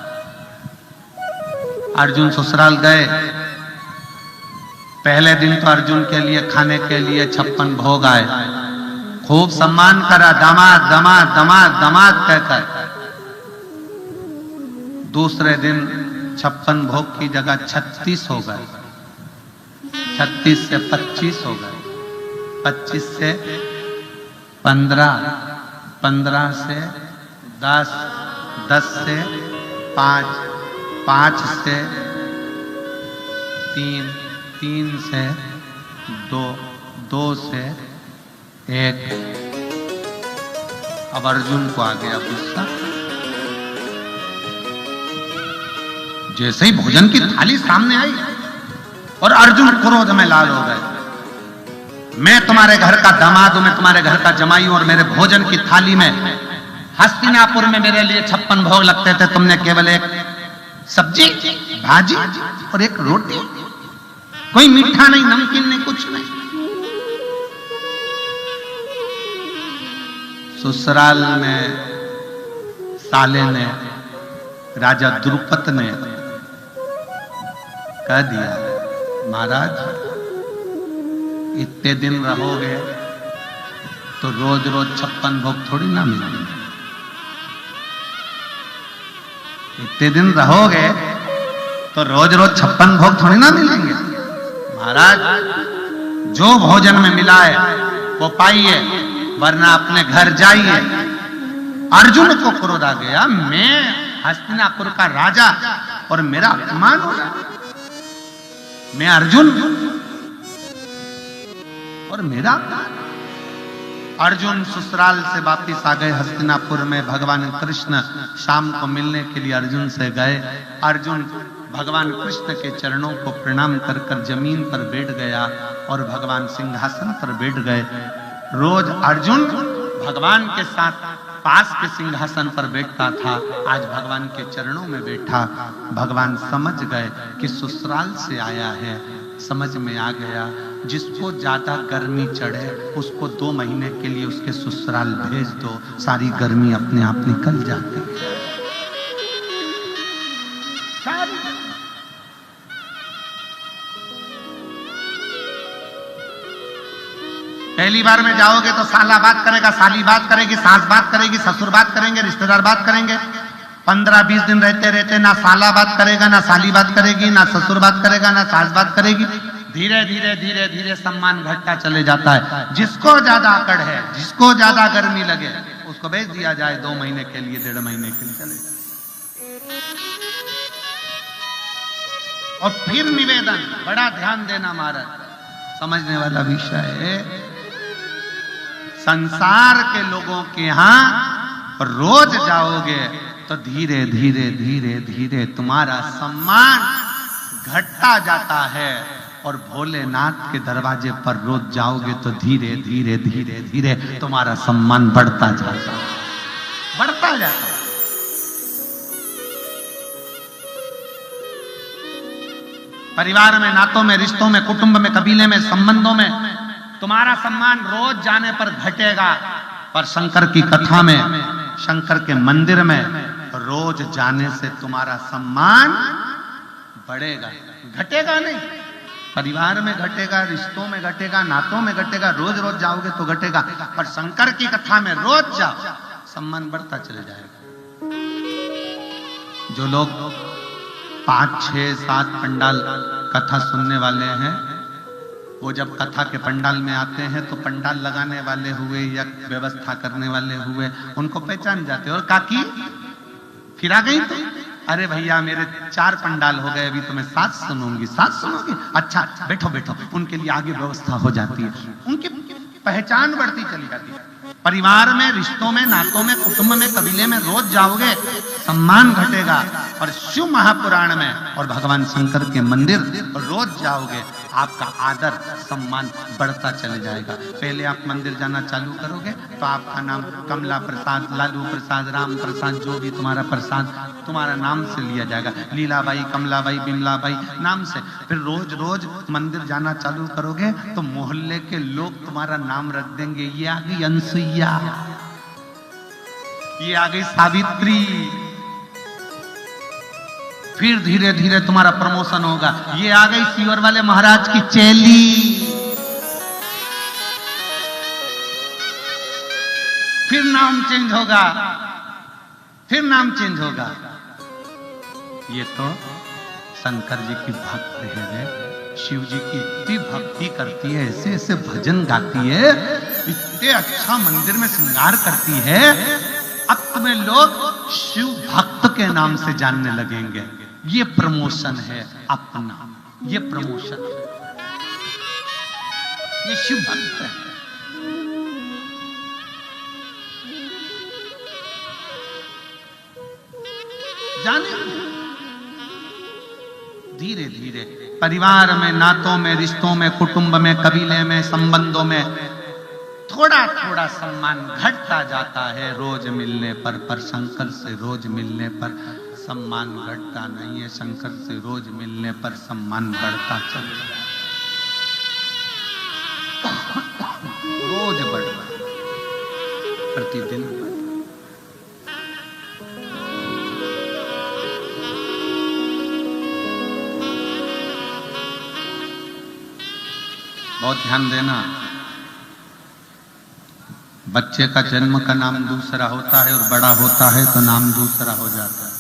अर्जुन ससुराल गए। पहले दिन तो अर्जुन के लिए खाने के लिए 56 भोग आए, खूब सम्मान करा, दामाद दामाद दामाद दामाद कहकर। दूसरे दिन 56 भोग की जगह 36 हो गए, 36 से 25 हो गए, 25 से 15, 15 से 10, 10 से 5, 5 से 3, 3 से 2, 2 से 1। अब अर्जुन को आ गया गुस्सा। जैसे ही भोजन की थाली सामने आई और अर्जुन क्रोध में लाल हो गए। मैं तुम्हारे घर का दामाद हूं, मैं तुम्हारे घर का जमाई हूं, और मेरे भोजन की थाली में हस्तिनापुर में मेरे लिए 56 भोग लगते थे, तुमने केवल एक सब्जी, भाजी और एक रोटी, कोई मीठा नहीं, नमकीन नहीं, कुछ नहीं। ससुराल में साले ने, राजा द्रुपद ने कह दिया, महाराज इतने दिन रहोगे तो रोज रोज 56 भोग थोड़ी ना मिलेंगे। इतने दिन रहोगे तो रोज रोज 56 भोग थोड़ी ना मिलेंगे। महाराज जो भोजन में मिला है वो पाइए, वरना अपने घर जाइए। अर्जुन को क्रोध आ गया, मैं हस्तिनापुर का राजा और मेरा अपमान हो रहा, मैं अर्जुन और मेरा। अर्जुन ससुराल से वापिस आ गए हस्तिनापुर में। भगवान कृष्ण शाम को मिलने के लिए अर्जुन से गए। अर्जुन भगवान कृष्ण के चरणों को प्रणाम कर कर जमीन पर बैठ गया और भगवान सिंहासन पर बैठ गए। रोज अर्जुन भगवान के साथ पास के सिंहासन पर बैठता था, आज भगवान के चरणों में बैठा। भगवान समझ गए कि ससुराल से आया है, समझ में आ गया जिसको ज्यादा गर्मी चढ़े उसको 2 महीने के लिए उसके ससुराल भेज दो, सारी गर्मी अपने आप निकल जाती है। पहली बार में जाओगे तो साला बात करेगा, साली बात करेगी, सास बात करेगी, ससुर बात करेंगे, रिश्तेदार बात करेंगे। 15-20 दिन रहते रहते ना साला बात करेगा, ना साली बात करेगी, ना ससुर बात करेगा, ना सास बात करेगी। धीरे धीरे धीरे धीरे सम्मान घटता चले जाता है। जिसको ज्यादा अकड़ है, जिसको ज्यादा गर्मी लगे, उसको भेज दिया जाए 2 महीने के लिए, 1.5 महीने के लिए चले जाए। और फिर निवेदन, बड़ा ध्यान देना महाराज, समझने वाला विषय है। संसार के लोगों के यहां रोज जाओगे तो धीरे धीरे धीरे धीरे तुम्हारा सम्मान घटता जाता है। और भोलेनाथ के दरवाजे पर रोज जाओगे तो धीरे धीरे धीरे धीरे तुम्हारा सम्मान बढ़ता जाता है, बढ़ता जाता है। परिवार में, नातों में, रिश्तों में, कुटुंब में, कबीले में, संबंधों में तुम्हारा सम्मान रोज जाने पर घटेगा, पर शंकर की कथा में, शंकर के मंदिर में रोज जाने से तुम्हारा सम्मान बढ़ेगा, घटेगा नहीं। परिवार में घटेगा, रिश्तों में घटेगा, नातों में घटेगा, रोज रोज जाओगे तो घटेगा, पर शंकर की कथा में रोज जाओ, सम्मान बढ़ता चले जाएगा। जो लोग 5, 6, 7 पंडाल कथा सुनने वाले हैं, वो जब कथा के पंडाल में आते हैं तो पंडाल लगाने वाले हुए या व्यवस्था करने वाले हुए उनको पहचान जाते हैं। और काकी फिर आ गई तो, अरे भैया मेरे 4 पंडाल हो गए, अभी तो मैं 7 सुनूंगी। 7 सुनोगी? अच्छा बैठो बैठो। उनके लिए आगे व्यवस्था हो जाती है, उनकी पहचान बढ़ती चली जाती है। परिवार में, रिश्तों में, नातों में, कुटुंब में, कबीले में रोज जाओगे सम्मान घटेगा। और शिव महापुराण में और भगवान शंकर के मंदिर रोज जाओगे, आपका आदर सम्मान बढ़ता चले जाएगा। पहले आप मंदिर जाना चालू करोगे तो आपका नाम कमला प्रसाद, लालू प्रसाद, राम प्रसाद, जो भी तुम्हारा प्रसाद तुम्हारा नाम से लिया जाएगा, लीलाबाई, कमलाबाई, बिमलाबाई नाम से। फिर रोज रोज मंदिर जाना चालू करोगे तो मोहल्ले के लोग तुम्हारा नाम रख देंगे, ये आ गई अनसुईया, ये आ गई सावित्री। फिर धीरे धीरे तुम्हारा प्रमोशन होगा, ये आ गई सीवर वाले महाराज की चेली। फिर नाम चेंज होगा, फिर नाम चेंज होगा। ये तो शंकर जी की भक्त है रे, शिव जी की इतनी भक्ति करती है, ऐसे ऐसे भजन गाती है, इतने अच्छा मंदिर में श्रृंगार करती है। अब तुम्हें लोग शिव भक्त के नाम से जानने लगेंगे। ये प्रमोशन है अपना, ये प्रमोशन है, ये शिव भक्त है। जाने धीरे धीरे परिवार में, नातों में, रिश्तों में, कुटुंब में, कबीले में, संबंधों में थोड़ा थोड़ा सम्मान घटता जाता है रोज मिलने पर शंकर से रोज मिलने पर सम्मान घटता नहीं है। शंकर से रोज मिलने पर सम्मान बढ़ता चलता है, रोज बढ़ता, प्रतिदिन बढ़ता। बहुत ध्यान देना। बच्चे का जन्म का नाम दूसरा होता है और बड़ा होता है तो नाम दूसरा हो जाता है।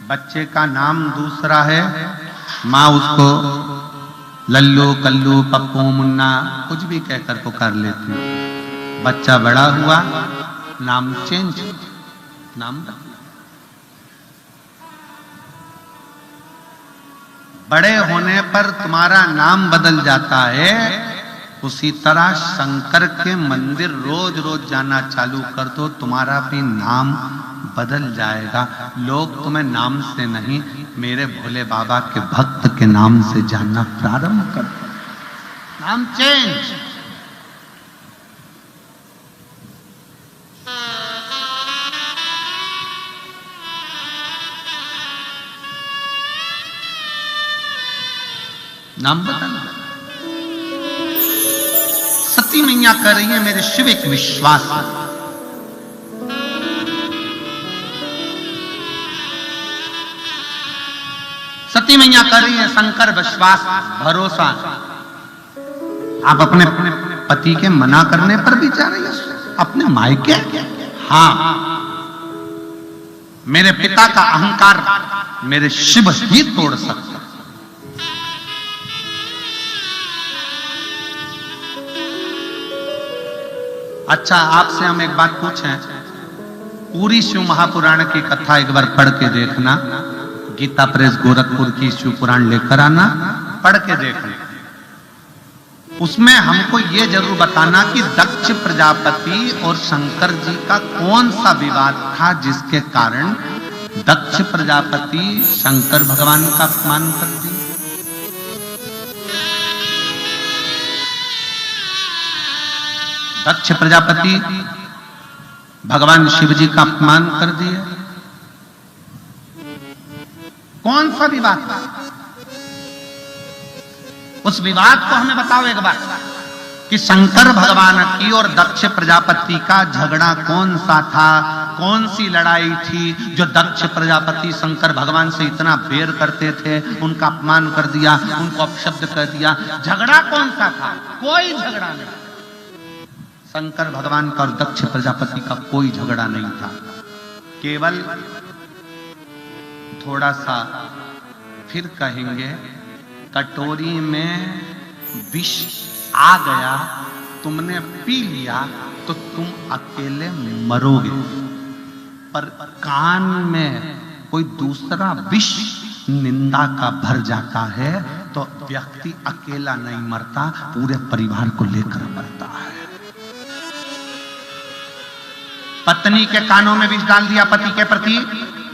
बच्चे का नाम दूसरा है, माँ उसको लल्लू कल्लू पप्पू मुन्ना कुछ भी कहकर पुकार लेती है। बच्चा बड़ा हुआ, नाम चेंज, नाम बड़े होने पर तुम्हारा नाम बदल जाता है। उसी तरह शंकर के मंदिर रोज रोज जाना चालू कर दो, तुम्हारा भी नाम बदल जाएगा। लोग तुम्हें नाम से नहीं, मेरे भोले बाबा के भक्त के नाम से जानना प्रारंभ कर दो। नाम चेंज। नाम बदलना। सती मैया कर रही है, मेरे शिव एक विश्वास है। सती मैया कर रही है शंकर विश्वास भरोसा। आप अपने पति के मना करने पर भी जा रही है अपने मायके? हाँ, मेरे पिता का अहंकार मेरे शिव ही तोड़ सकता। अच्छा, आपसे हम एक बात पूछें, पूरी शिव महापुराण की कथा एक बार पढ़ के देखना। गीता प्रेस गोरखपुर की शिव पुराण लेकर आना, पढ़ के देखना। उसमें हमको ये जरूर बताना कि दक्ष प्रजापति और शंकर जी का कौन सा विवाद था जिसके कारण दक्ष प्रजापति शंकर भगवान का अपमान कर दिया। दक्ष प्रजापति भगवान शिव जी का अपमान कर दिया। कौन सा विवाद था? उस विवाद को हमें बताओ एक बार कि शंकर भगवान की और दक्ष प्रजापति का झगड़ा कौन सा था? कौन सी लड़ाई थी जो दक्ष प्रजापति शंकर भगवान से इतना बैर करते थे, उनका अपमान कर दिया, उनको अपशब्द कर दिया? झगड़ा कौन सा था? कोई झगड़ा नहीं। शंकर भगवान का और दक्ष प्रजापति का कोई झगड़ा नहीं था। केवल थोड़ा सा फिर कहेंगे, कटोरी में विष आ गया, तुमने पी लिया तो तुम अकेले मरोगे, पर कान में कोई दूसरा विष निंदा का भर जाता है तो व्यक्ति अकेला नहीं मरता, पूरे परिवार को लेकर मरता है। पत्नी के कानों में विष डाल दिया पति के प्रति,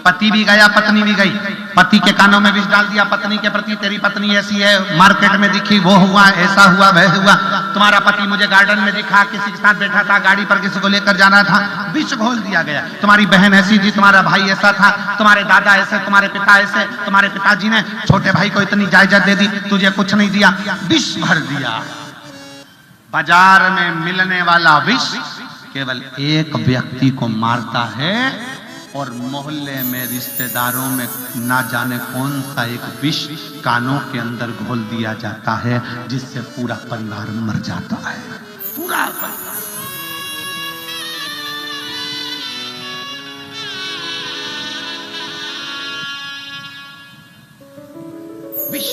पति भी गया पत्नी भी गई। पति के कानों में विष डाल दिया पत्नी के प्रति, तेरी पत्नी ऐसी है, मार्केट में दिखी, वो हुआ, ऐसा हुआ, वह हुआ। तुम्हारा पति मुझे गार्डन में दिखा, किसी के साथ बैठा था, गाड़ी पर किसी को लेकर जाना था, विष घोल दिया गया। तुम्हारी बहन ऐसी थी, तुम्हारा भाई ऐसा था, तुम्हारे दादा ऐसे, तुम्हारे पिता ऐसे, तुम्हारे पिताजी ने छोटे भाई को इतनी जायदाद दे दी, तुझे कुछ नहीं दिया, विष भर दिया। बाजार में मिलने वाला विष केवल एक व्यक्ति को मारता है और मोहल्ले में रिश्तेदारों में ना जाने कौन सा एक विष कानों के अंदर घोल दिया जाता है, जिससे पूरा परिवार मर जाता है। पूरा विष।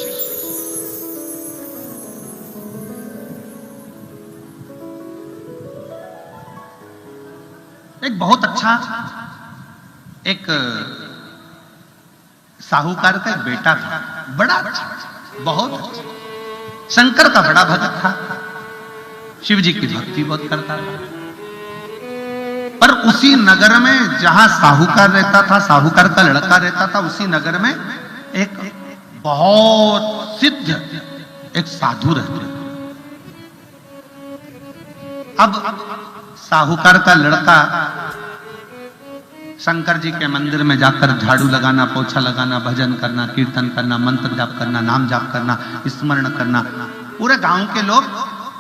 एक बहुत अच्छा एक साहूकार का एक बेटा था, बड़ा अच्छा, बहुत अच्छा, शंकर का बड़ा भक्त था, शिव जी की भक्ति बहुत करता था। पर उसी नगर में जहां साहूकार रहता था, साहूकार का लड़का रहता था, उसी नगर में एक बहुत सिद्ध एक साधु रहते थे। अब साहूकार का लड़का शंकर जी के मंदिर में जाकर झाड़ू लगाना, पोछा लगाना, भजन करना, कीर्तन करना, मंत्र जाप करना, नाम जाप करना, स्मरण करना। पूरे गांव के लोग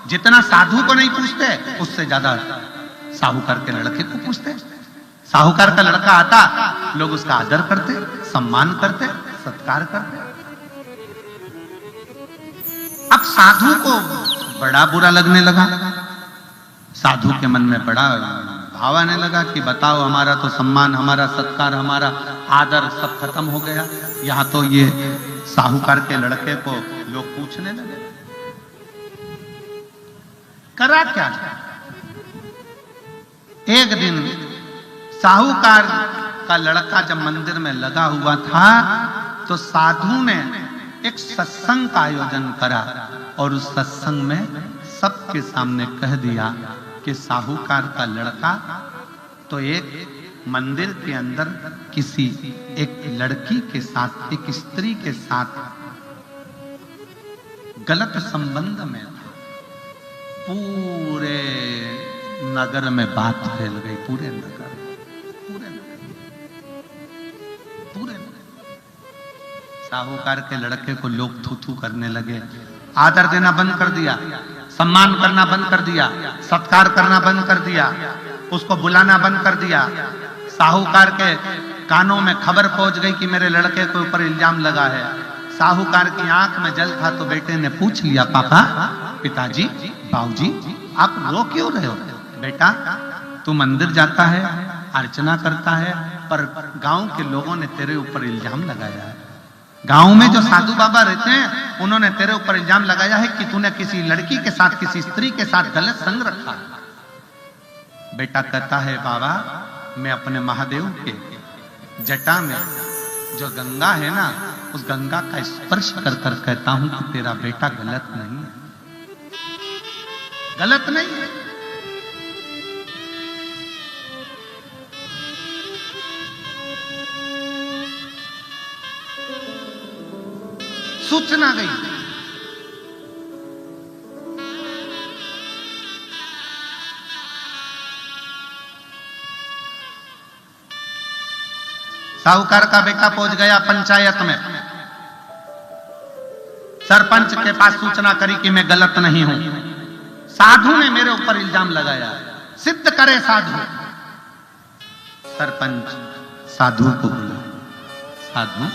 जितना साधु को नहीं पूछते, उससे ज्यादा साहूकार के लड़के को पूछते। साहूकार का लड़का आता, लोग उसका आदर करते, सम्मान करते, सत्कार करते। अब साधु को बड़ा बुरा लगने लगा। साधु के मन में बड़ा भाव आने लगा कि बताओ, हमारा तो सम्मान, हमारा सत्कार, हमारा आदर सब खत्म हो गया। यहां तो ये साहूकार के लड़के को लोग पूछने लगे। करा क्या? एक दिन साहूकार का लड़का जब मंदिर में लगा हुआ था तो साधु ने एक सत्संग का आयोजन करा और उस सत्संग में सबके सामने कह दिया कि साहूकार का लड़का तो एक मंदिर के अंदर किसी एक लड़की के साथ, एक स्त्री के साथ गलत संबंध में था। पूरे नगर में बात फैल गई, पूरे नगर। साहूकार के लड़के को लोग थू थू करने लगे, आदर देना बंद कर दिया, सम्मान करना बंद कर दिया, सत्कार करना बंद कर दिया, उसको बुलाना बंद कर दिया। साहूकार के कानों में खबर पहुंच गई कि मेरे लड़के के ऊपर इल्जाम लगा है। साहूकार की आंख में जल था तो बेटे ने पूछ लिया, पापा, पिताजी, बाबूजी, आप रो क्यों रहे हो? बेटा, तू मंदिर जाता है, अर्चना करता है, पर गांव के लोगों ने तेरे ऊपर इल्जाम लगाया है। गांव में जो साधु बाबा रहते हैं उन्होंने तेरे ऊपर इल्जाम लगाया है कि तूने किसी लड़की के साथ, किसी स्त्री के साथ गलत संग रखा। बेटा कहता है, बाबा, मैं अपने महादेव के जटा में जो गंगा है ना, उस गंगा का स्पर्श कर कर कहता हूं कि तेरा बेटा गलत नहीं है, गलत नहीं है। सूचना गई। साहूकार का बेटा पहुंच गया पंचायत में, सरपंच के पास सूचना करी कि मैं गलत नहीं हूं, साधु ने मेरे ऊपर इल्जाम लगाया, सिद्ध करे साधु। सरपंच साधु को बोला, साधु,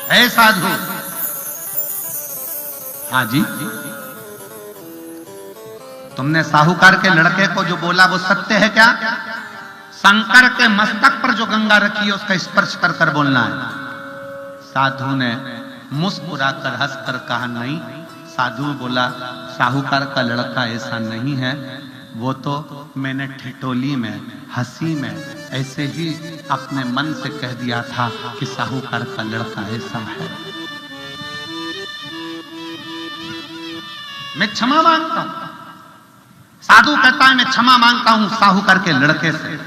है साधु? हाँ जी। तुमने साहूकार के लड़के को जो बोला वो सत्य है क्या? शंकर के मस्तक पर जो गंगा रखी है उसका स्पर्श कर कर बोलना है। साधु ने मुस्कुराकर हंसकर कहा, नहीं। साधु बोला, साहूकार का लड़का ऐसा नहीं है, वो तो मैंने ठिठोली में, हंसी में ऐसे ही अपने मन से कह दिया था कि साहूकार का लड़का ऐसा है। मैं क्षमा मांगता हूं। साधु कहता है, मैं क्षमा मांगता हूं साहूकार के लड़के से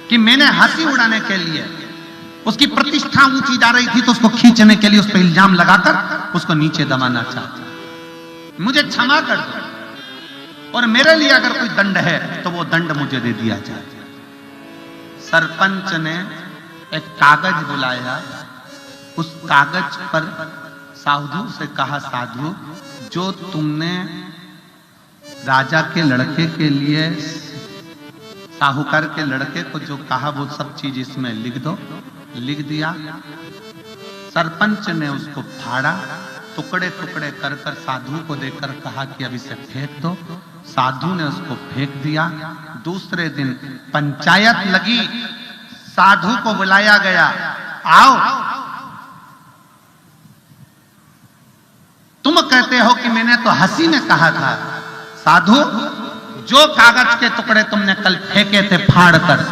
कि मैंने हंसी उड़ाने के लिए, उसकी प्रतिष्ठा ऊंची जा रही थी तो उसको खींचने के लिए उस पर इल्जाम लगाकर उसको नीचे दबाना चाहता। मुझे क्षमा कर दो, और मेरे लिए अगर कोई दंड है तो वो दंड मुझे दे दिया जाए। सरपंच ने एक कागज बुलाया, उस कागज पर साधु से कहा, साधु, जो तुमने राजा के लड़के के लिए, साहूकार के लड़के को जो कहा वो सब चीज इसमें लिख दो। लिख दिया। सरपंच ने उसको फाड़ा, टुकड़े टुकड़े कर कर साधु को देकर कहा कि अब इसे फेंक दो। साधु ने उसको फेंक दिया। दूसरे दिन पंचायत लगी, साधु को बुलाया गया, आओ, तुम कहते हो कि मैंने तो हंसी में कहा था। साधु, जो कागज के टुकड़े तुमने कल फेंके थे फाड़ कर,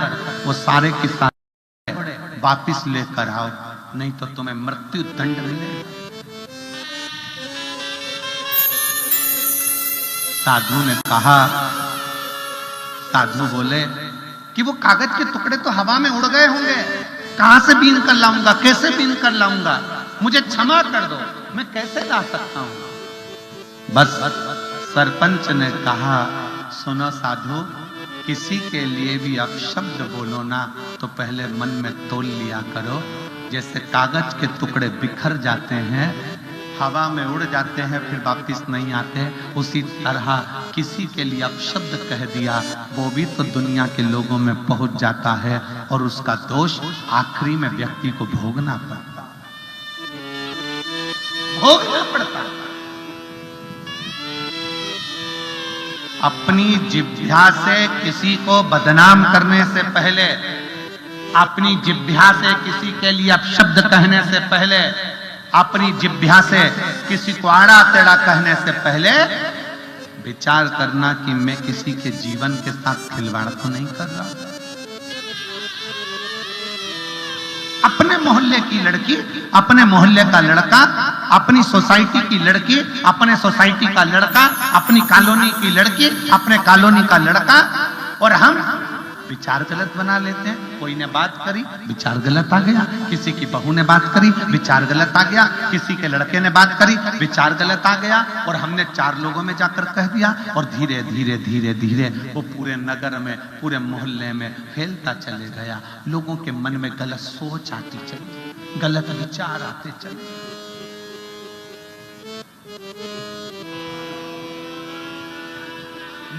वो सारे के सारे वापिस लेकर आओ, नहीं तो तुम्हें मृत्यु दंड मिलेगा। साधु ने कहा, साधु बोले कि वो कागज के टुकड़े तो हवा में उड़ गए होंगे, कहां से बीन कर लाऊंगा, कैसे बीन कर लाऊंगा, मुझे क्षमा कर दो, मैं कैसे ला सकता हूं। बस सरपंच ने कहा, सुनो साधु, किसी के लिए भी अपशब्द बोलो ना तो पहले मन में तोल लिया करो। जैसे कागज के टुकड़े बिखर जाते हैं, हवा में उड़ जाते हैं, फिर वापिस नहीं आते, उसी तरह किसी के लिए अपशब्द कह दिया, वो भी तो दुनिया के लोगों में पहुंच जाता है और उसका दोष आखिरी में व्यक्ति को भोगना पड़ता। भोगना पड़ता है। अपनी जिह्वा से किसी को बदनाम करने से पहले, अपनी जिह्वा से किसी के लिए अपशब्द कहने से पहले, अपनी जिह्वा से किसी को आड़ा टेढ़ा कहने से पहले विचार करना कि मैं किसी के जीवन के साथ खिलवाड़ तो नहीं कर रहा। अपने मोहल्ले की लड़की, अपने मोहल्ले का लड़का, अपनी सोसाइटी की लड़की, अपने सोसाइटी का लड़का, अपनी कॉलोनी की लड़की, अपने कॉलोनी का लड़का, और हम विचार गलत बना लेते हैं। कोई ने बात करी, विचार गलत आ गया। किसी की बहू ने बात करी, विचार गलत आ गया। किसी के लड़के ने बात करी, विचार गलत आ गया, और हमने 4 लोगों में जाकर कह दिया, और धीरे धीरे धीरे धीरे वो पूरे नगर में, पूरे मोहल्ले में फैलता चले गया। लोगों के मन में गलत सोच आती चली, गलत विचार आते चले।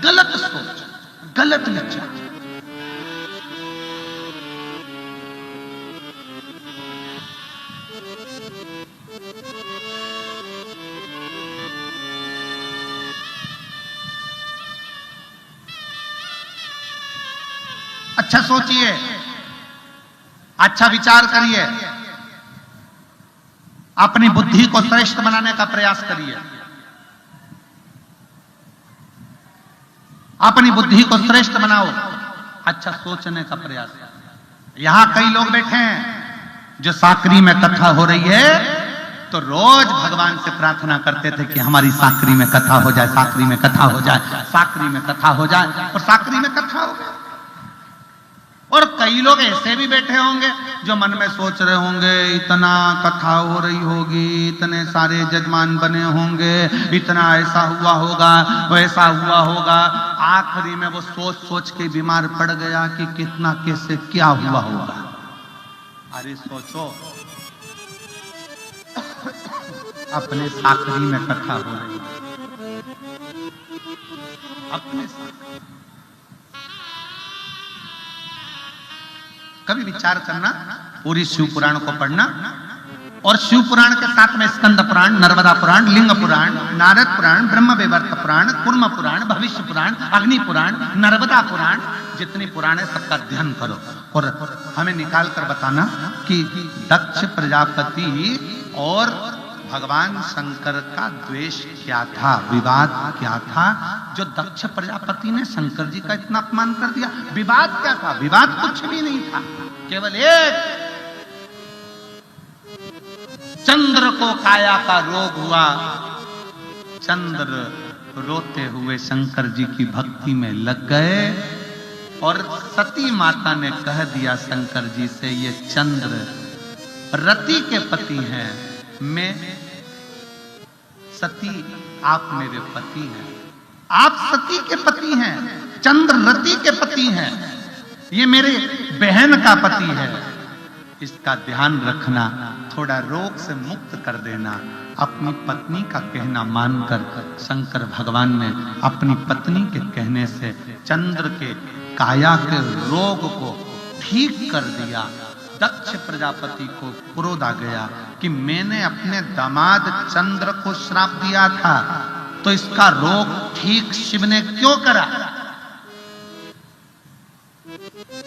गलत सोच, गलत विचार। अच्छा सोचिए, अच्छा विचार करिए, अपनी बुद्धि को श्रेष्ठ बनाने का प्रयास करिए, अपनी बुद्धि को श्रेष्ठ बनाओ, अच्छा सोचने का प्रयास। यहां कई लोग बैठे हैं जो साकरी में कथा हो रही है तो रोज भगवान से प्रार्थना करते थे कि हमारी साकरी में कथा हो जाए, साकरी में कथा हो जाए, साकरी में कथा हो जाए, और साकरी में कथा हो गई। और कई लोग ऐसे भी बैठे होंगे जो मन में सोच रहे होंगे इतना कथा हो रही होगी, इतने सारे जजमान बने होंगे, इतना ऐसा हुआ होगा, वैसा हुआ होगा। आखिरी में वो सोच सोच के बीमार पड़ गया कि कितना कैसे क्या हुआ होगा। अरे सोचो, अपने साकरी में कथा हो रही है, अपने साकरी। कभी विचार करना, पूरी शिव पुराण को पढ़ना, और शिव पुराण के साथ में स्कंद पुराण, नर्मदा पुराण, लिंग पुराण, नारद पुराण, ब्रह्म वैवर्त पुराण, कूर्म पुराण, भविष्य पुराण, अग्नि पुराण, नर्मदा पुराण, जितनी पुराण है सबका अध्ययन करो, और हमें निकाल कर बताना कि दक्ष प्रजापति और भगवान शंकर का द्वेष क्या था, विवाद क्या था, जो दक्ष प्रजापति ने शंकर जी का इतना अपमान कर दिया। विवाद क्या था? विवाद कुछ भी नहीं था, केवल एक चंद्र को काया का रोग हुआ। चंद्र रोते हुए शंकर जी की भक्ति में लग गए, और सती माता ने कह दिया शंकर जी से, ये चंद्र रति के पति हैं, मैं सती, आप मेरे पति हैं, आप सती के पति हैं, चंद्र रति के पति हैं, ये मेरे बहन का पति है, इसका ध्यान रखना, थोड़ा रोग से मुक्त कर देना। अपनी पत्नी का कहना मानकर शंकर भगवान ने अपनी पत्नी के कहने से चंद्र के काया के रोग को ठीक कर दिया। दक्ष प्रजापति को क्रोध आ गया कि मैंने अपने दामाद चंद्र को श्राप दिया था, तो इसका रोग ठीक शिव ने क्यों करा?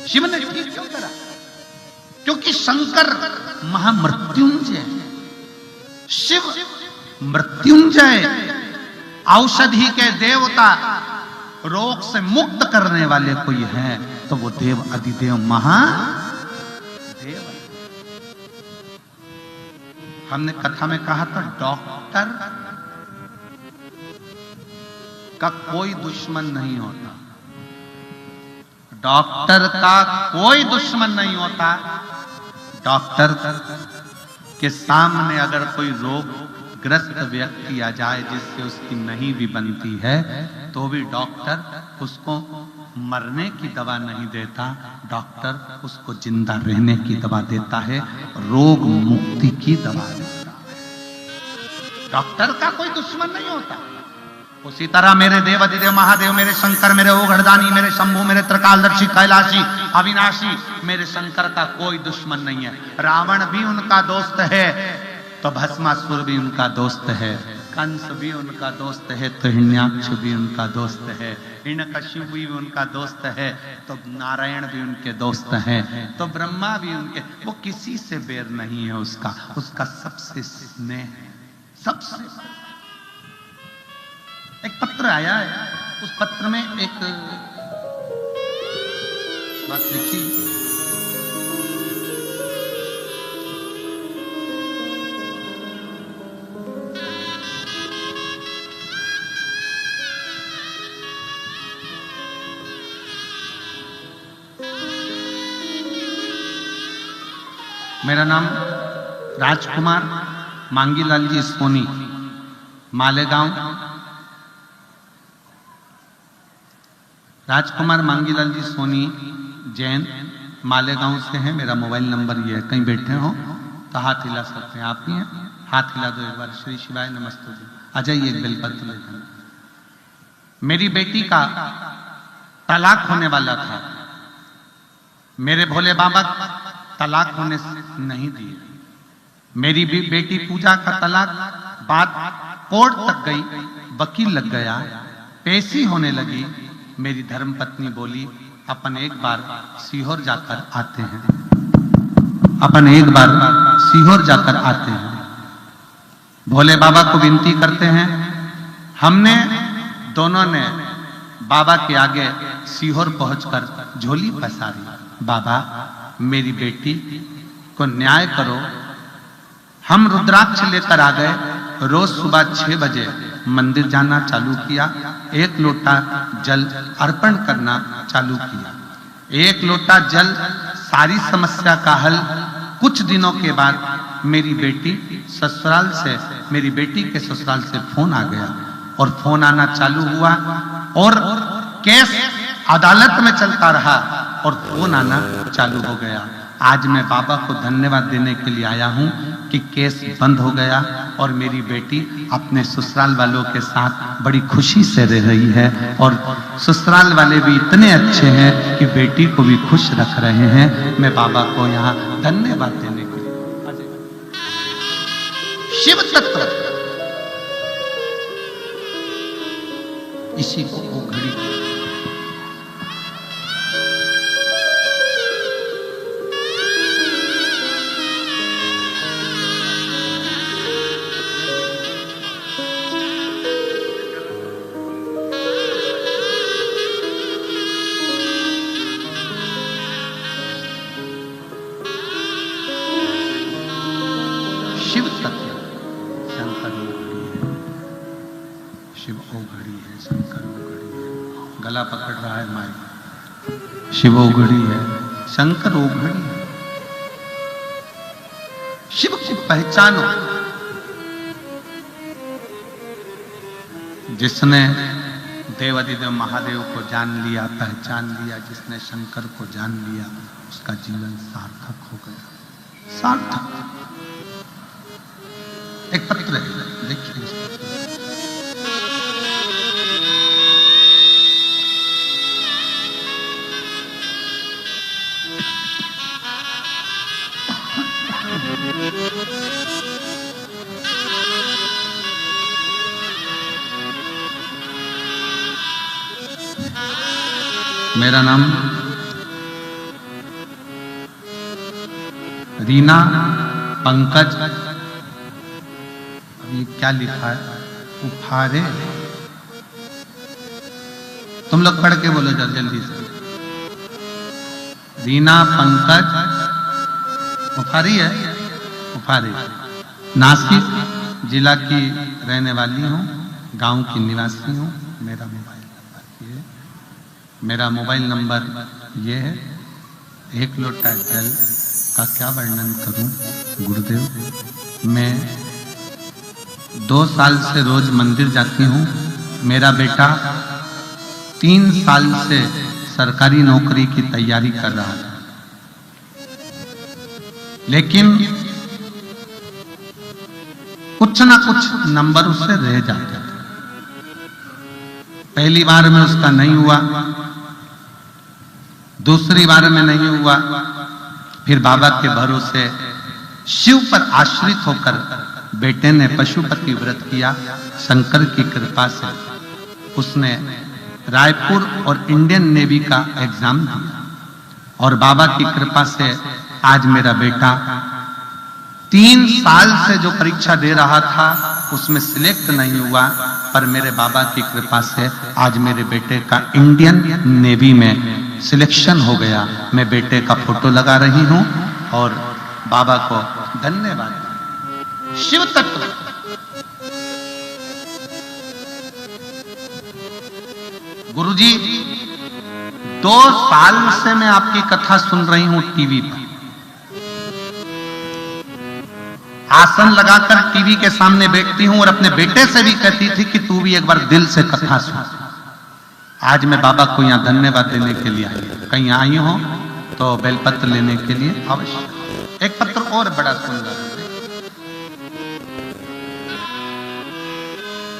शिव ने ठीक क्यों करा? क्योंकि शंकर महामृत्युंजय, शिव मृत्युंजय, औषधि के देवता, रोग से मुक्त करने वाले कोई है तो वो देव अधिदेव महादेव। हमने कथा में कहा था, डॉक्टर का कोई दुश्मन नहीं होता, डॉक्टर का कोई दुश्मन नहीं होता। डॉक्टर के सामने अगर कोई रोगग्रस्त व्यक्ति आ जाए जिससे उसकी नहीं भी बनती है, तो भी डॉक्टर उसको मरने की दवा नहीं देता, डॉक्टर उसको जिंदा रहने की दवा देता है, रोग मुक्ति की दवा देता है। डॉक्टर का कोई दुश्मन नहीं होता। उसी तरह मेरे देव अधिदेव महादेव, मेरे शंकर, मेरे ओघड़दानी, मेरे शंभु, मेरे त्रिकालदर्शी, कैलाशी, अविनाशी, मेरे शंकर का कोई दुश्मन नहीं है। रावण भी उनका दोस्त है, तो भस्मासुर भी उनका दोस्त है, कंस भी उनका दोस्त है, तो हिरण्याक्ष भी उनका दोस्त है, हिरण्यकशिपु भी उनका दोस्त है, तो नारायण भी उनके दोस्त हैं, तो ब्रह्मा भी उनके, वो किसी से बैर नहीं है उसका, उसका सबसे स्नेह है, सबसे। एक पत्र आया है, उस पत्र में एक बात लिखी, मेरा नाम राजकुमार मांगीलाल जी सोनी, मालेगांव। राजकुमार मांगीलाल जी सोनी जैन, मालेगांव से है। मेरा मोबाइल नंबर ये है, कहीं बैठे हो तो हाथ हिला सकते हैं। आप ही हैं, हाथ हिला दो एक बार। श्री शिवाय नमस्ते जी। आ जाइए, एक बेलपत्र ले जाना। मेरी बेटी का तलाक होने वाला था, मेरे भोले बाबा तलाक होने नहीं दिए। मेरी भी बेटी पूजा का तलाक बात कोर्ट तक गई, वकील लग गया, पेशी होने लगी। मेरी धर्मपत्नी बोली अपन एक बार सीहोर जाकर आते हैं, अपन एक बार सीहोर जाकर आते हैं। भोले बाबा को विनती करते हैं। हमने दोनों ने बाबा के आगे सीहोर पहुंचकर झोली पसारी, बाबा मेरी बेटी को न्याय करो। हम रुद्राक्ष लेकर आ गए, रोज सुबह 6 बजे मंदिर जाना चालू किया, 1 लोटा जल अर्पण करना चालू किया। 1 लोटा जल सारी समस्या का हल। कुछ दिनों के बाद मेरी बेटी के ससुराल से फोन आ गया, और फोन आना चालू हुआ, और केस अदालत में चलता रहा, और फोन आना चालू हो गया। आज मैं बाबा को धन्यवाद देने के लिए आया हूं कि केस बंद हो गया, और मेरी बेटी अपने ससुराल वालों के साथ बड़ी खुशी से रह रही है, और ससुराल वाले भी इतने अच्छे हैं कि बेटी को भी खुश रख रहे हैं। मैं बाबा को यहाँ धन्यवाद देने के लिए। शिव तत्व इसी को वो घड़ी शिव तत्व शंकर घड़ी है, शिव ओ घड़ी है, शंकर ओ घड़ी है। गला पकड़ रहा है माइक। शिव ओ घड़ी है, शंकर ओ घड़ी है। शिव को पहचानो। जिसने देवादिदेव महादेव को जान लिया, पहचान लिया, जिसने शंकर को जान लिया, उसका जीवन सार्थक हो गया, सार्थक। एक पत्र है, देखिए। मेरा नाम रीना पंकज। अभी क्या लिखा है? उफारे। तुम लोग पढ़ के बोलो जल्दी से। रीना पंकज उफारी है, उफारी। नासिक जिला की रहने वाली हूँ, गांव की निवासी हूँ। मेरा मोबाइल नंबर ये है। 1 लोटा जल का क्या वर्णन करूं गुरुदेव। मैं 2 साल से रोज मंदिर जाती हूं। मेरा बेटा 3 साल से सरकारी नौकरी की तैयारी कर रहा था, लेकिन कुछ ना कुछ नंबर उससे रह जाते थे। पहली बार में उसका नहीं हुआ, दूसरी बार में नहीं हुआ। फिर बाबा के भरोसे शिव पर आश्रित होकर बेटे ने पशुपति व्रत किया, शंकर की कृपा से उसने रायपुर और इंडियन नेवी का एग्जाम दिया और बाबा की कृपा से आज मेरा बेटा 3 साल से जो परीक्षा दे रहा था उसमें सिलेक्ट नहीं हुआ, पर मेरे बाबा की कृपा से आज मेरे बेटे का इंडियन नेवी में सिलेक्शन हो गया। मैं बेटे का फोटो लगा रही हूं और बाबा को धन्यवाद। शिव तत्व गुरुजी 2 साल से मैं आपकी कथा सुन रही हूं टीवी पर। आसन लगाकर टीवी के सामने बैठती हूं और अपने बेटे से भी कहती थी कि तू भी एक बार दिल से कथा सुन। आज मैं बाबा को यहां धन्यवाद देने के लिए आई। कहीं आई हो तो बेलपत्र लेने के लिए अवश्य। एक पत्र और बड़ा सुंदर,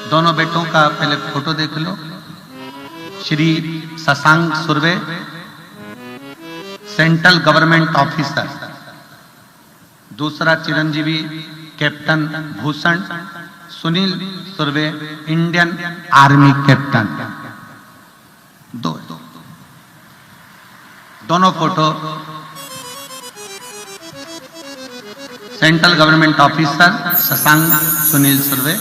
दोनों बेटों का पहले फोटो देख लो। Shri Shashank Surve, central government officer. दूसरा चिरंजीवी captain Bhushan Sunil Surve, Indian army captain. दोनों photo central government officer Shashank Sunil Surve,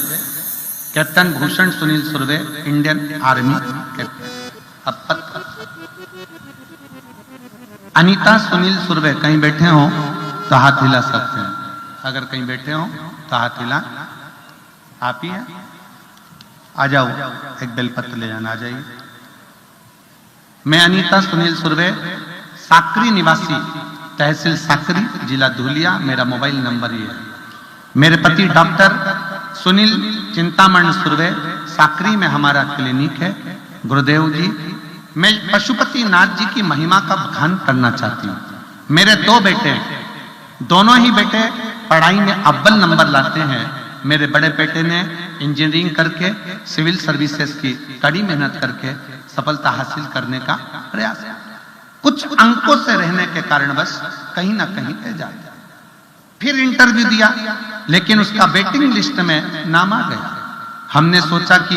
captain Bhushan Sunil Surve, Indian army captain. अब पत्र अनीता सुनील सुर्वे कहीं बैठे हो तो हाथ हिला सकते हैं। अगर कहीं बैठे हो तो हाथ हिला। आप ही हैं, आ जाओ, एक बेलपत्र ले जाना, आ जाइए। मैं अनीता सुनील सुर्वे, साकरी निवासी, तहसील साकरी, जिला धुलिया। मेरा मोबाइल नंबर ये है। मेरे पति डॉक्टर सुनील चिंतामण सुर्वे, साकरी में हमारा क्लिनिक है। गुरुदेव जी, मैं पशुपति नाथ जी की महिमा का बखान करना चाहती हूँ। मेरे 2 बेटे हैं, दोनों ही बेटे पढ़ाई में अव्वल नंबर लाते हैं। मेरे बड़े बेटे ने इंजीनियरिंग करके सिविल सर्विसेज की कड़ी मेहनत करके सफलता हासिल करने का प्रयास किया। कुछ अंकों से रहने के कारणवश कहीं ना कहीं रह जाता। फिर इंटरव्यू दिया, लेकिन उसका वेटिंग लिस्ट में नाम आ गया। हमने सोचा कि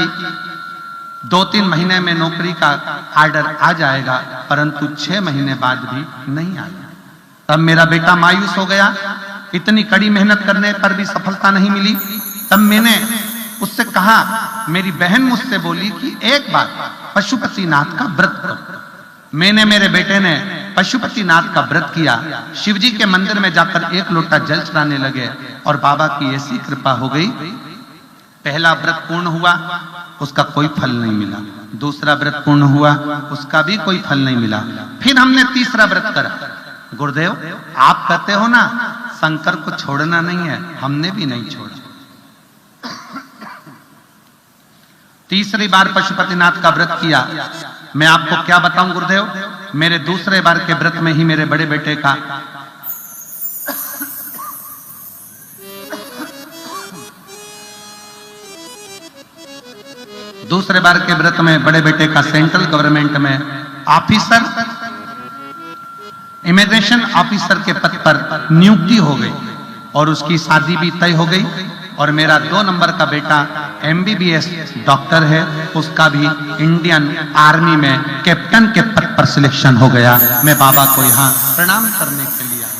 2-3 महीने में नौकरी का आर्डर आ जाएगा, परंतु 6 महीने बाद भी नहीं आया। तब मेरा बेटा मायूस हो गया। इतनी कड़ी मेहनत करने पर भी सफलता नहीं मिली। तब मैंने उससे कहा, मेरी बहन मुझसे बोली कि एक बार पशुपति नाथ का व्रत करो। मैंने, मेरे बेटे ने पशुपति नाथ का व्रत किया। शिवजी के मंदिर में जाकर 1 लोटा जल चढ़ाने लगे और बाबा की ऐसी कृपा हो गई। पहला व्रत पूर्ण हुआ, उसका कोई फल नहीं मिला। दूसरा व्रत पूर्ण हुआ, उसका भी कोई फल नहीं मिला। फिर हमने तीसरा व्रत करा। गुरुदेव, आप कहते हो ना शंकर को छोड़ना नहीं है, हमने भी नहीं छोड़ा। तीसरी बार पशुपतिनाथ का व्रत किया। मैं आपको क्या बताऊं गुरुदेव, मेरे दूसरे बार के व्रत में ही मेरे बड़े बेटे का बड़े बेटे का सेंट्रल गवर्नमेंट में ऑफिसर, इमिग्रेशन ऑफिसर के पद पर नियुक्ति हो गई और उसकी शादी भी तय हो गई। और मेरा 2 नंबर का बेटा MBBS डॉक्टर है, उसका भी इंडियन आर्मी में कैप्टन के पद पर सिलेक्शन हो गया। मैं बाबा को यहाँ प्रणाम करने के लिए आया।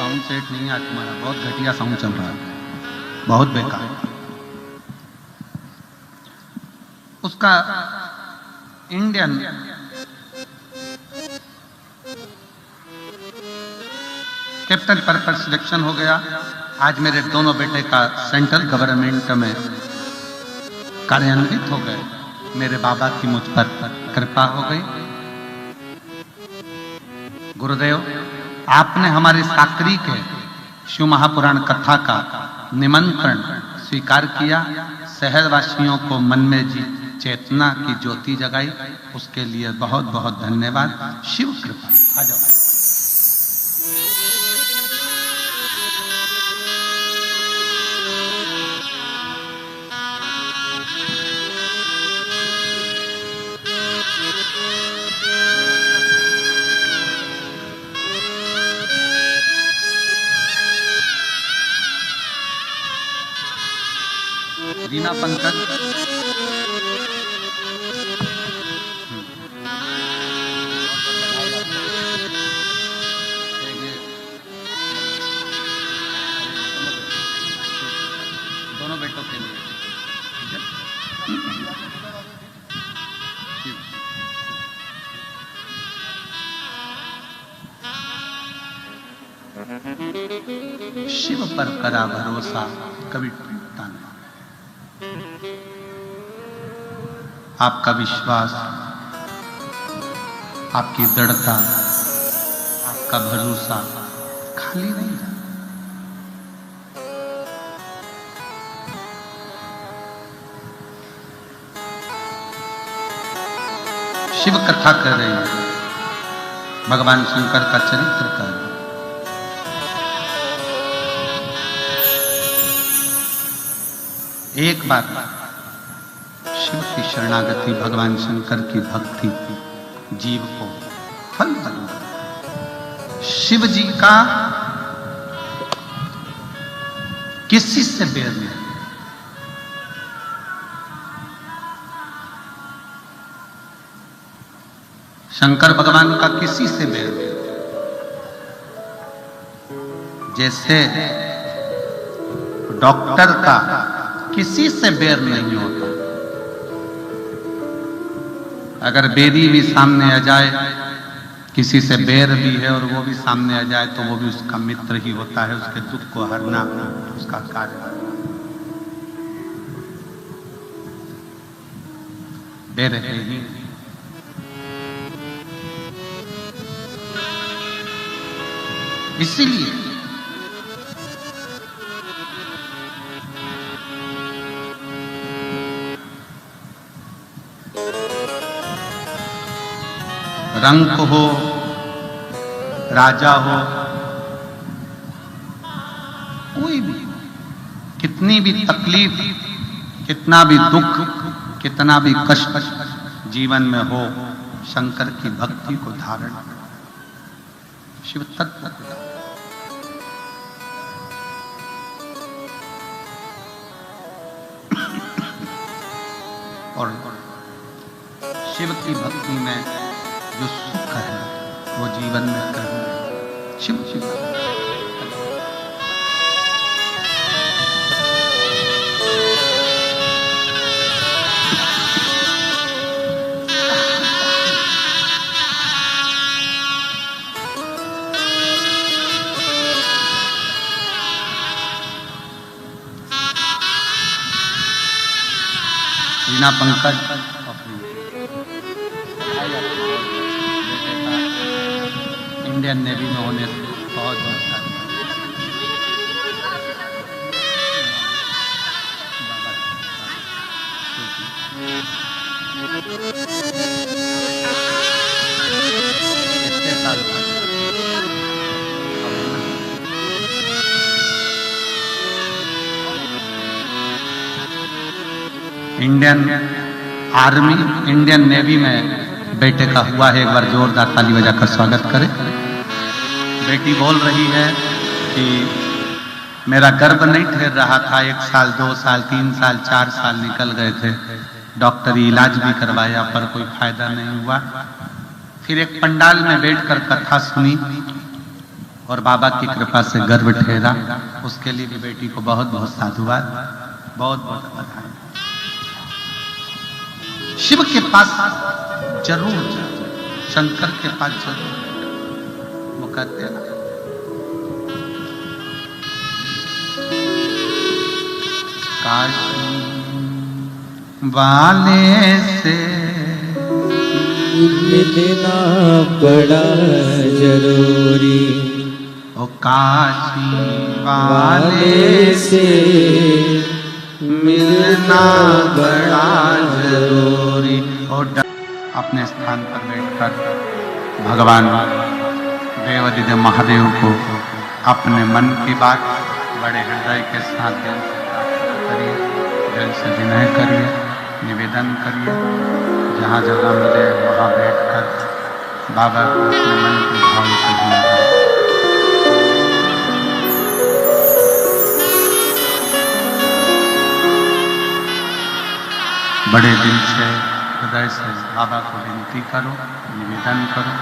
साउंड सेट नहीं है आज तुम्हारा, बहुत घटिया साउंड चल रहा है, बहुत बेकार। उसका इंडियन कैप्टन पर सिलेक्शन हो गया। आज मेरे दोनों बेटे का सेंट्रल गवर्नमेंट में कार्यान्वित हो गए। मेरे बाबा की मुझ पर कृपा हो गई। गुरुदेव, आपने हमारे साकरी के शिव महापुराण कथा का निमंत्रण स्वीकार किया, शहरवासियों को मन में चेतना की ज्योति जगाई, उसके लिए बहुत बहुत धन्यवाद। शिव कृपा। आ जाओ। रीना पंकज, दोनों बेटों के लिए शिव पर करा भरोसा कभी टूटता नहीं। आपका विश्वास, आपकी दृढ़ता, आपका भरोसा खाली नहीं जाता। शिव कथा कर रहे हैं, भगवान शंकर का चरित्र कर रहे हैं। एक बार शिव की शरणागति, भगवान शंकर की भक्ति जीव को फल बना। शिव जी का किसी से बैर नहीं। शंकर भगवान का किसी से बैर नहीं। जैसे डॉक्टर का किसी से बैर नहीं होता। अगर बेरी भी सामने आ जाए, किसी से बैर भी है और वो भी सामने आ जाए, तो वो भी उसका मित्र ही होता है। उसके दुख को हरना उसका कार्य। बैर है ही। इसीलिए रंक हो, राजा हो, कोई भी, कितनी भी तकलीफ, कितना भी दुख, कितना भी कष्ट जीवन में हो, शंकर की भक्ति को धारण, शिव तत्व और शिव की भक्ति में जो सुख है वो जीवन में करना। शिव शिव रीना पंकज इंडियन नेवी में होने से बहुत बहुत इतने साल इंडियन आर्मी, इंडियन नेवी में बेटे का हुआ है। एक बार जोरदार ताली बजाकर स्वागत करें। बेटी बोल रही है कि मेरा गर्भ नहीं ठहर रहा था, 1 साल 2 साल 3 साल 4 साल निकल गए थे, डॉक्टरी इलाज भी करवाया पर कोई फायदा नहीं हुआ। फिर एक पंडाल में बैठकर कथा सुनी और बाबा की कृपा से गर्भ ठहरा। उसके लिए भी बेटी को बहुत बहुत साधुवाद, बहुत बहुत बधाई। शिव के पास जरूर जाओ, शंकर के पास जरूर। वो कहते हैं काशी वाले से मिलना बड़ा जरूरी, ओ काशी वाले से मिलना बड़ा जरूरी। और अपने स्थान पर बैठकर भगवान देवादिदेव महादेव को अपने मन की बात बड़े हृदय के साथ दिल से प्रार्थना करिए, दिल से विनय करिए, निवेदन करिए। जहाँ जगह मिले वहाँ बैठकर बाबा को अपने मन के भाव से सुनिए। बड़े दिल से हृदय से बाबा को विनती करो, निवेदन करो।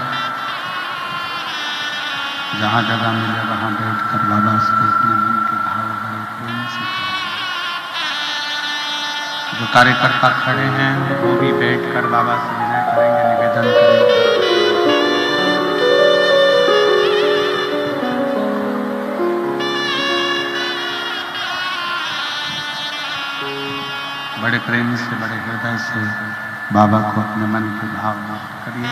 जहाँ जगह मिले वहाँ बैठकर बाबा से अपने मन के भाव बड़े प्रेम से करो। जो कार्यकर्ता खड़े हैं वो भी बैठकर बाबा से विनय करेंगे, निवेदन करेंगे। बड़े प्रेम से, बड़े हृदय से बाबा को अपने मन के भाव व्यक्त करिए,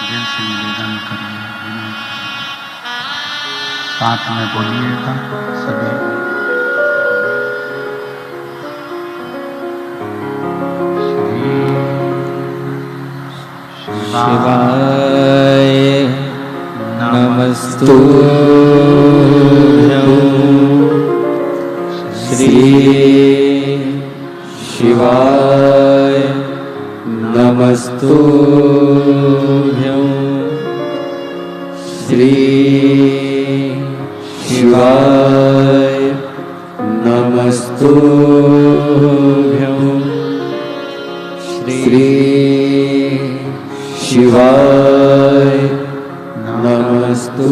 दिल से निवेदन करिए, विनय करिए। साथ में बोलिएगा सभी। शिवाय नमस्तु श्री शिवाय नमस्तुभ्यं श्री शिवाय नमस्तुभ्यं श्री शिवाय नमस्तुभ्यं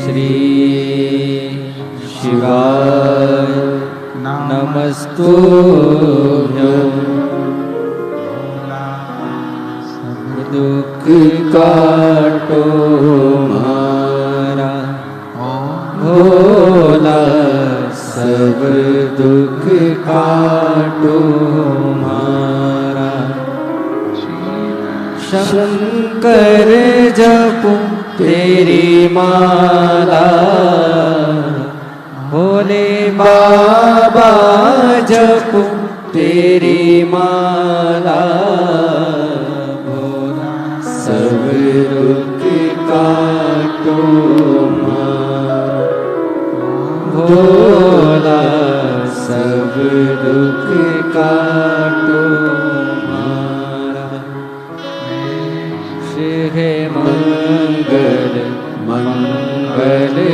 श्री शिवाय नमस्तुभ्यं। सब दुख काटो मारा भोला, सब दुख काटो मारा। शंकर जपो तेरी माला, भोले बाबा जपो तेरी माला। भोला सब दुख काटो मारा, भोला सब दुख काटो मारा। है मंगल मंगलकारी,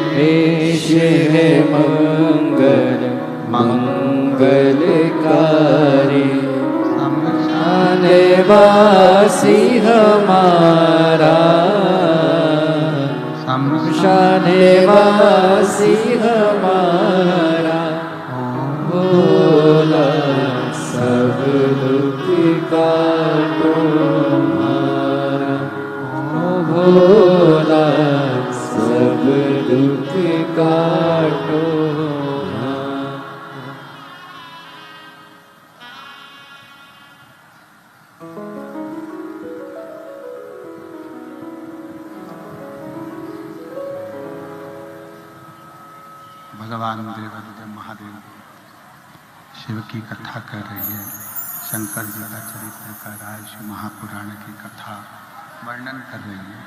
वेश है मंगल मंगलकारी। शमशानवासी हमारा, शमशानवासी हमारा। भोला सब दुख काटो मारा, भोला सब दुख काटो मारा। भगवान देवादिदेव महादेव शिव की कथा कर रही है। शंकर जी का चरित्र कर रहा है, शिव महापुराण की कथा वर्णन कर रही है।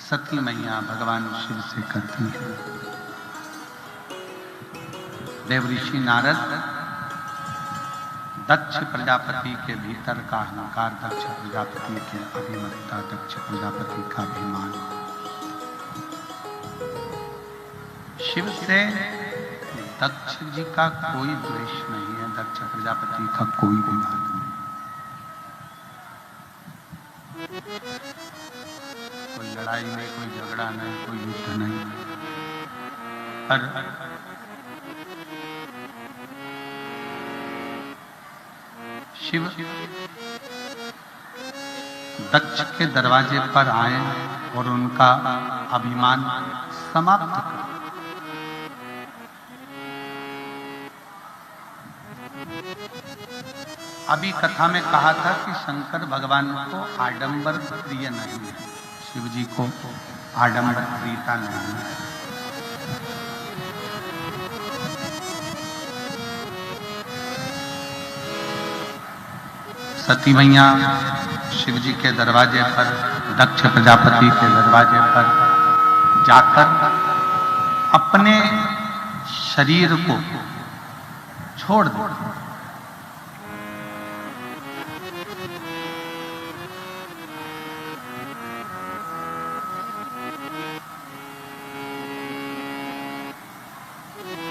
सती मैया भगवान शिव से करती है। देवऋषि नारद दक्ष प्रजापति के भीतर का अहंकार, दक्ष प्रजापति के अभिमतता, दक्ष प्रजापति का अभिमान। शिव से दक्ष जी का कोई द्वेष नहीं है, दक्ष प्रजापति का कोई विवाद नहीं। कोई लड़ाई नहीं, कोई झगड़ा नहीं, कोई युद्ध नहीं। पर शिव दक्ष के दरवाजे पर आए और उनका अभिमान समाप्त कर। अभी कथा में कहा था कि शंकर भगवान को आडंबर प्रिय नहीं है, शिव जी को आडंबर प्रियता नहीं है। सती मैया शिव जी के दरवाजे पर, दक्ष प्रजापति के दरवाजे पर जाकर अपने शरीर को छोड़ दो।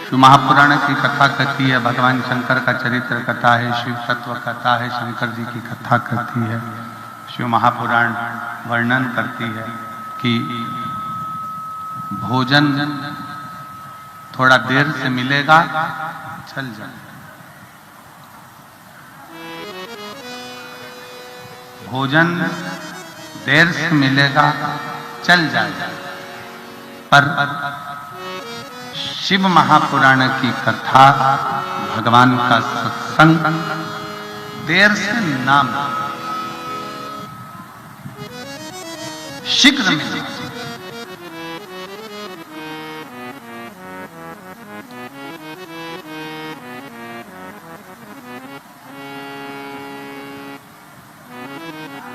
शिव महापुराण की कथा कहती है, भगवान शंकर का चरित्र कथा है, शिव तत्व कथा है, शंकर जी की कथा कहती है। शिव महापुराण वर्णन करती है कि भोजन थोड़ा देर से मिलेगा, चल जाए। भोजन देर से मिलेगा, चल जाए। पर शिव महापुराण की कथा, भगवान का सत्संग देर से नाम शीघ्र मिले।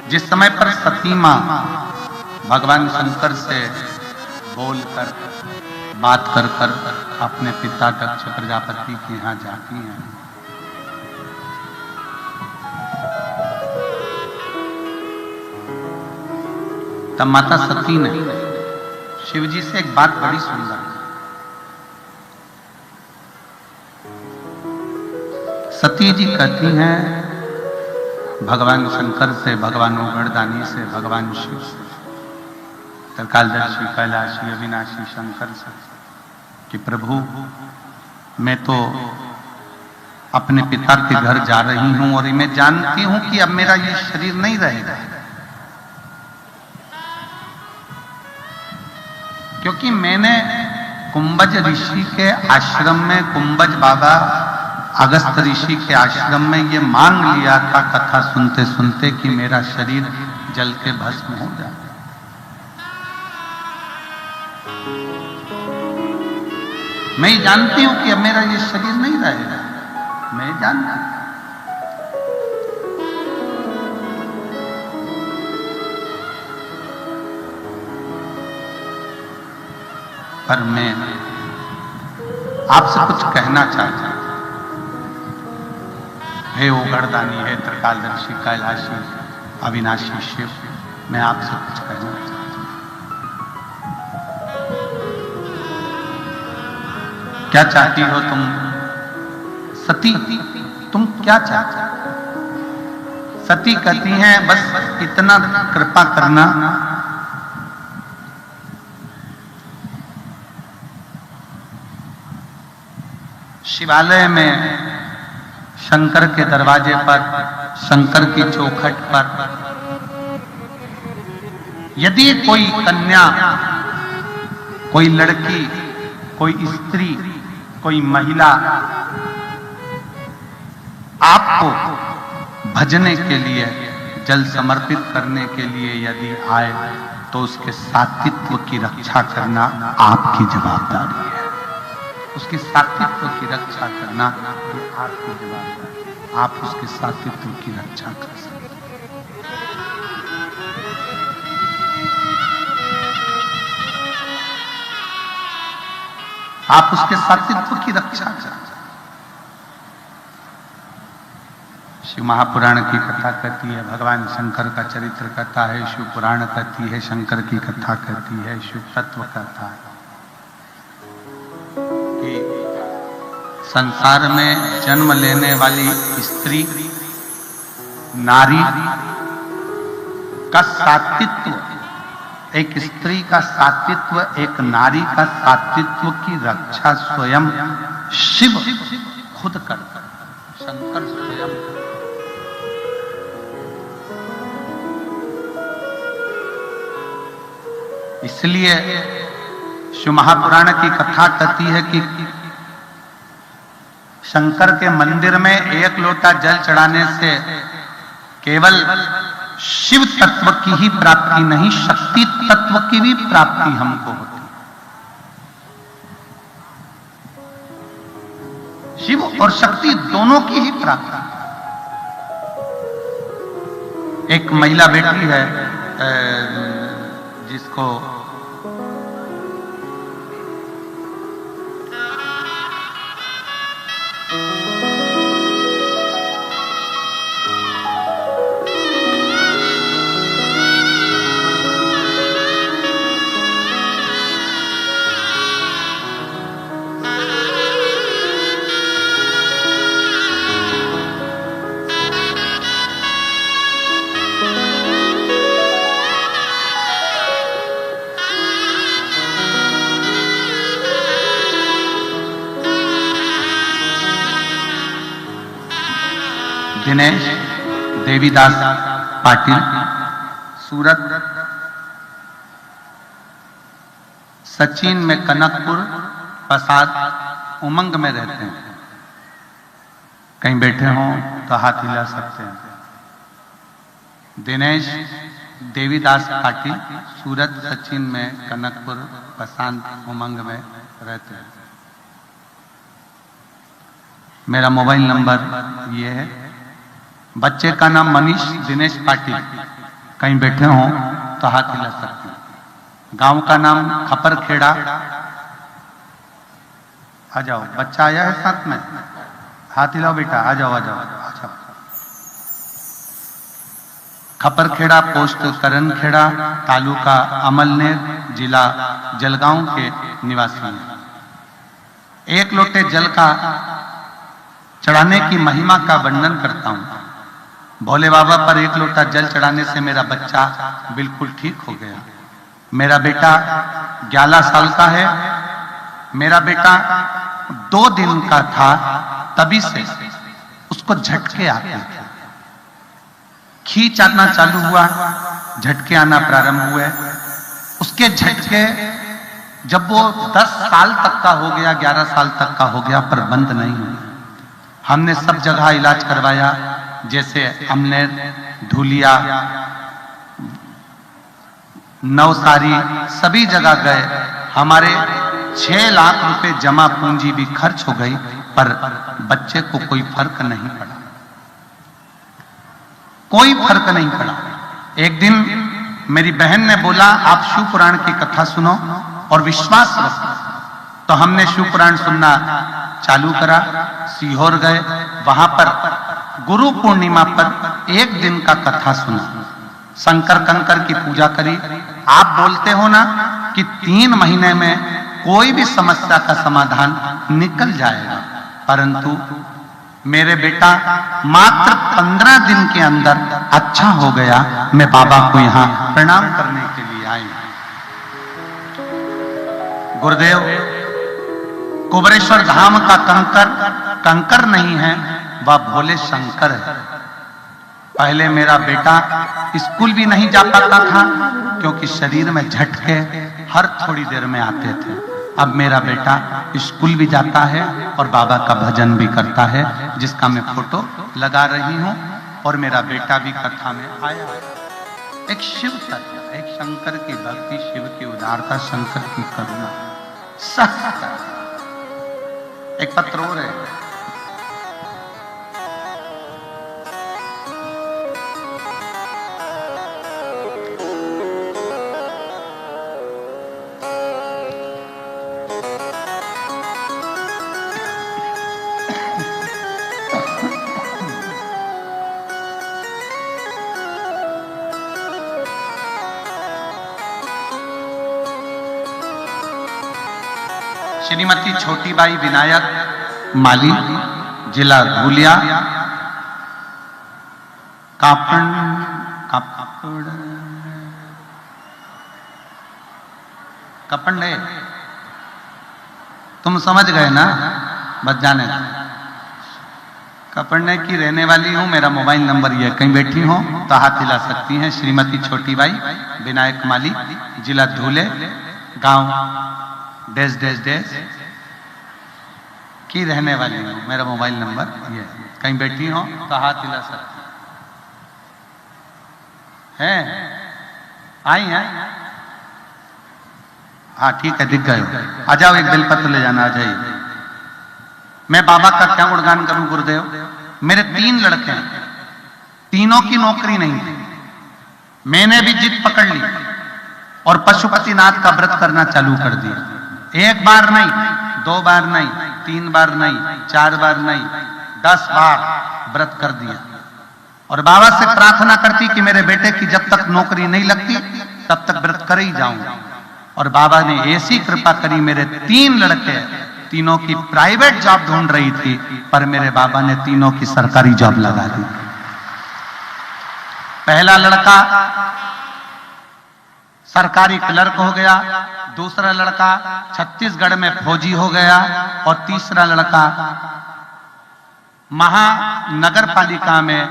जिस समय पर सती मां भगवान शंकर से बोलकर बात कर कर अपने पिता दक्ष प्रजापति के यहां जाती हैं, तब माता सती ने शिव जी से एक बात बड़ी सुंदर, सती जी कहती हैं भगवान शंकर से, भगवान उगड़दानी से, भगवान शिव से, त्रिकालदर्शी, कैलाशी, अविनाशी शंकर से कि प्रभु मैं तो अपने पिता के घर जा रही हूं और मैं जानती हूं कि अब मेरा ये शरीर नहीं रहेगा, क्योंकि मैंने कुंभज ऋषि के आश्रम में, कुंभज बाबा अगस्त ऋषि के आश्रम में ये मांग लिया था कथा सुनते सुनते कि मेरा शरीर जल के भस्म हो जाए। मैं जानती हूं कि अब मेरा ये शरीर नहीं रहेगा, मैं जानती हूं। पर मैं आपसे कुछ कहना चाहता हूं। हे उगड़दानी, हे त्रिकालदर्शी, कैलाशी, अविनाशी शिव, मैं आपसे कुछ कहना चाहता हूं। क्या चाहती हो तुम सती? तुम क्या चाहती हो? सती कहती हैं बस इतना कृपा करना, शिवालय में शंकर के दरवाजे पर, शंकर की चौखट पर यदि कोई कन्या, कोई लड़की, कोई स्त्री, कोई महिला आपको भजने के लिए, जल समर्पित करने के लिए यदि आए तो उसके सात्वित्व की रक्षा करना आपकी जवाबदारी है। उसके सात्वित्व की रक्षा करना ये आपकी जवाबदारी है। आप उसके सात्वित्व की रक्षा कर सकते हैं। आप उसके सात्वित्व की रक्षा करें। शिव महापुराण की कथा कहती है, भगवान शंकर का चरित्र कथा है, शिव पुराण कहती है, शंकर की कथा कहती है, शिव तत्व कहता है कि संसार में जन्म लेने वाली स्त्री, नारी का सात्वित्व, एक स्त्री का सात्वित्व, एक नारी का सात्वित्व की रक्षा स्वयं शिव खुद करता है, शंकर स्वयं। इसलिए शिव महापुराण की कथा कहती है कि शंकर के मंदिर में एक लोटा जल चढ़ाने से केवल शिव तत्व की ही प्राप्ति नहीं, शक्ति तत्व की भी प्राप्ति हमको होती। शिव और शक्ति दोनों की ही प्राप्ति। एक महिला बेटी है जिसको दिनेश देवीदास पाटिल, सूरत, सचिन में कनकपुर प्रसाद उमंग में रहते हैं। कहीं बैठे हों तो हाथ हिला सकते हैं। दिनेश देवीदास पाटिल, सूरत, सचिन में कनकपुर प्रसाद उमंग में रहते हैं। मेरा मोबाइल नंबर ये है। बच्चे का नाम मनीष दिनेश पाटिल, कहीं बैठे हों तो हाथ हिला सकते हैं। गांव का नाम खपरखेड़ा। आ जाओ, बच्चा आया है साथ में, हाथ हिलाओ बेटा, आ जाओ आ जाओ आ जाओ। खपरखेड़ा, पोस्ट करनखेड़ा, तालुका अमलनेर, जिला जलगांव के निवासी हैं। एक लोटे जल का चढ़ाने की महिमा का वर्णन करता हूं। भोले बाबा पर एक लोटा जल चढ़ाने से मेरा बच्चा बिल्कुल ठीक हो गया। मेरा बेटा 11 साल का है। मेरा बेटा 2 दिन का था, तभी से उसको झटके आते थे। खींच आना चालू हुआ, झटके आना प्रारंभ हुए। उसके झटके जब वो 10 साल तक का हो गया, 11 साल तक का हो गया, पर बंद नहीं हुआ। हमने सब जगह इलाज करवाया, जैसे अमनेर, धुलिया, नवसारी, सभी जगह गए। हमारे 6 लाख रुपए जमा पूंजी भी खर्च हो गई, पर बच्चे को कोई फर्क नहीं पड़ा, कोई फर्क नहीं पड़ा। एक दिन मेरी बहन ने बोला, आप शिव पुराण की कथा सुनो और विश्वास रखो। तो हमने शिव पुराण सुनना चालू करा। सीहोर गए, वहां पर गुरु पूर्णिमा पर 1 दिन का कथा सुना। शंकर कंकर की पूजा करी। आप बोलते हो ना कि 3 महीने में कोई भी समस्या का समाधान निकल जाएगा, परंतु मेरे बेटा मात्र 15 दिन के अंदर अच्छा हो गया। मैं बाबा को यहां प्रणाम करने के लिए आई। गुरुदेव, कुबरेश्वर धाम का कंकर कंकर नहीं है, वह भोले शंकर है। पहले मेरा बेटा स्कूल भी नहीं जा पाता था, क्योंकि शरीर में झटके हर थोड़ी देर में आते थे। अब मेरा बेटा स्कूल भी जाता है और बाबा का भजन भी करता है, जिसका मैं फोटो लगा रही हूं। और मेरा बेटा भी कथा में आया। एक शिव तत्व, एक शंकर की भक्ति, शिव की उदारता, शंकर की करुणा, सत्य। एक पत्र और है। श्रीमती छोटीबाई विनायक माली, जिला धुलिया, कपंडे। तुम समझ गए ना, बच जाने। कपंडे की रहने वाली हूं। मेरा मोबाइल नंबर ये, कहीं बैठी हो तो हाथ हिला सकती हैं। श्रीमती छोटीबाई विनायक माली, जिला धुले, गांव डैश डैश डैश, की रहने वाली हूँ। मेरा मोबाइल नंबर ये है। कहीं बैठी हो तो हाथ हिला सकते हैं। आई हैं? हाँ ठीक है, दिख गए हो। आ जाओ, एक बेलपत्र ले जाना, आ जाइए। मैं बाबा का क्या गुणगान करूं गुरुदेव। मेरे 3 लड़के हैं, तीनों की नौकरी नहीं थी। मैंने भी जिद पकड़ ली और पशुपतिनाथ का व्रत करना चालू कर दिया। 1 बार नहीं, 2 बार नहीं, 3 बार नहीं, 4 बार नहीं, 10 बार व्रत कर दिया। और बाबा से प्रार्थना करती कि मेरे बेटे की जब तक नौकरी नहीं लगती तब तक व्रत कर ही जाऊंगा। और बाबा ने ऐसी कृपा करी, मेरे 3 लड़के, तीनों की प्राइवेट जॉब ढूंढ रही थी, पर मेरे बाबा ने तीनों की सरकारी जॉब लगा दी। पहला लड़का सरकारी क्लर्क हो गया, दूसरा लड़का छत्तीसगढ़ में फौजी हो गया, और तीसरा लड़का महानगर पालिका में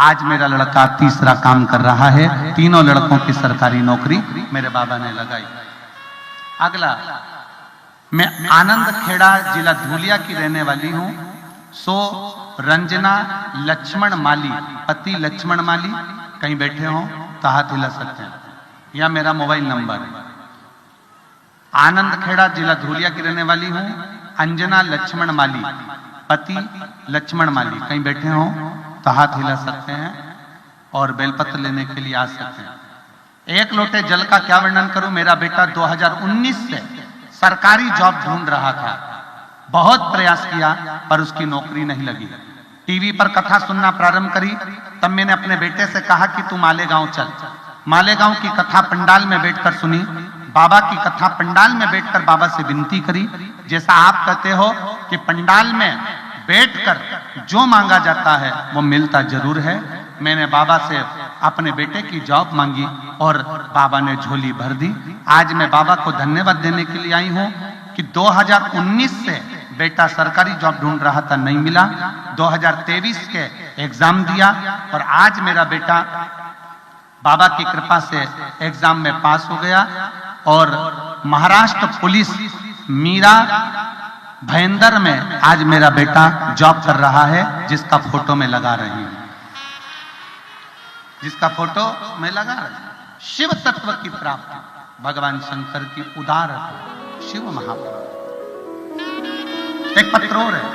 आज मेरा लड़का तीसरा काम कर रहा है। तीनों लड़कों की सरकारी नौकरी मेरे बाबा ने लगाई। अगला, मैं आनंद खेड़ा जिला धूलिया की रहने वाली हूं। सो रंजना लक्ष्मण माली, पति लक्ष्मण माली, कहीं बैठे हो तो हाथ हिला सकते हैं, या मेरा मोबाइल नंबर है। आनंद खेड़ा जिला धूलिया की रहने वाली हूं। अंजना लक्ष्मण माली, पति लक्ष्मण माली, कहीं बैठे हो तो हाथ हिला सकते हैं और बेलपत्र लेने के लिए आ सकते हैं। 1 लोटे जल का क्या वर्णन करूं। मेरा बेटा 2019 से सरकारी जॉब ढूंढ रहा था, बहुत प्रयास किया पर उसकी नौकरी नहीं लगी। टीवी पर कथा सुनना प्रारंभ करी, तब मैंने अपने बेटे से कहा कि तू मालेगांव चल। मालेगांव की कथा पंडाल में बैठकर सुनी, बाबा की कथा पंडाल में बैठकर बाबा से विनती करी। जैसा आप कहते हो कि पंडाल में बैठकर जो मांगा जाता है वो मिलता जरूर है। मैंने बाबा से अपने बेटे की जॉब मांगी और बाबा ने झोली भर दी। आज मैं बाबा को धन्यवाद देने के लिए आई हूं कि 2019 से बेटा सरकारी जॉब ढूंढ रहा था, नहीं मिला। 2023 के एग्जाम दिया और आज मेरा बेटा बाबा की कृपा से एग्जाम में पास हो गया और महाराष्ट्र पुलिस मीरा भयंदर में आज मेरा बेटा जॉब कर रहा है, जिसका फोटो मैं लगा रही हूं, जिसका फोटो मैं लगा रही हूं। शिव तत्व की प्राप्ति भगवान शंकर की उदार शिव महाप्रभु। एक पत्र और है।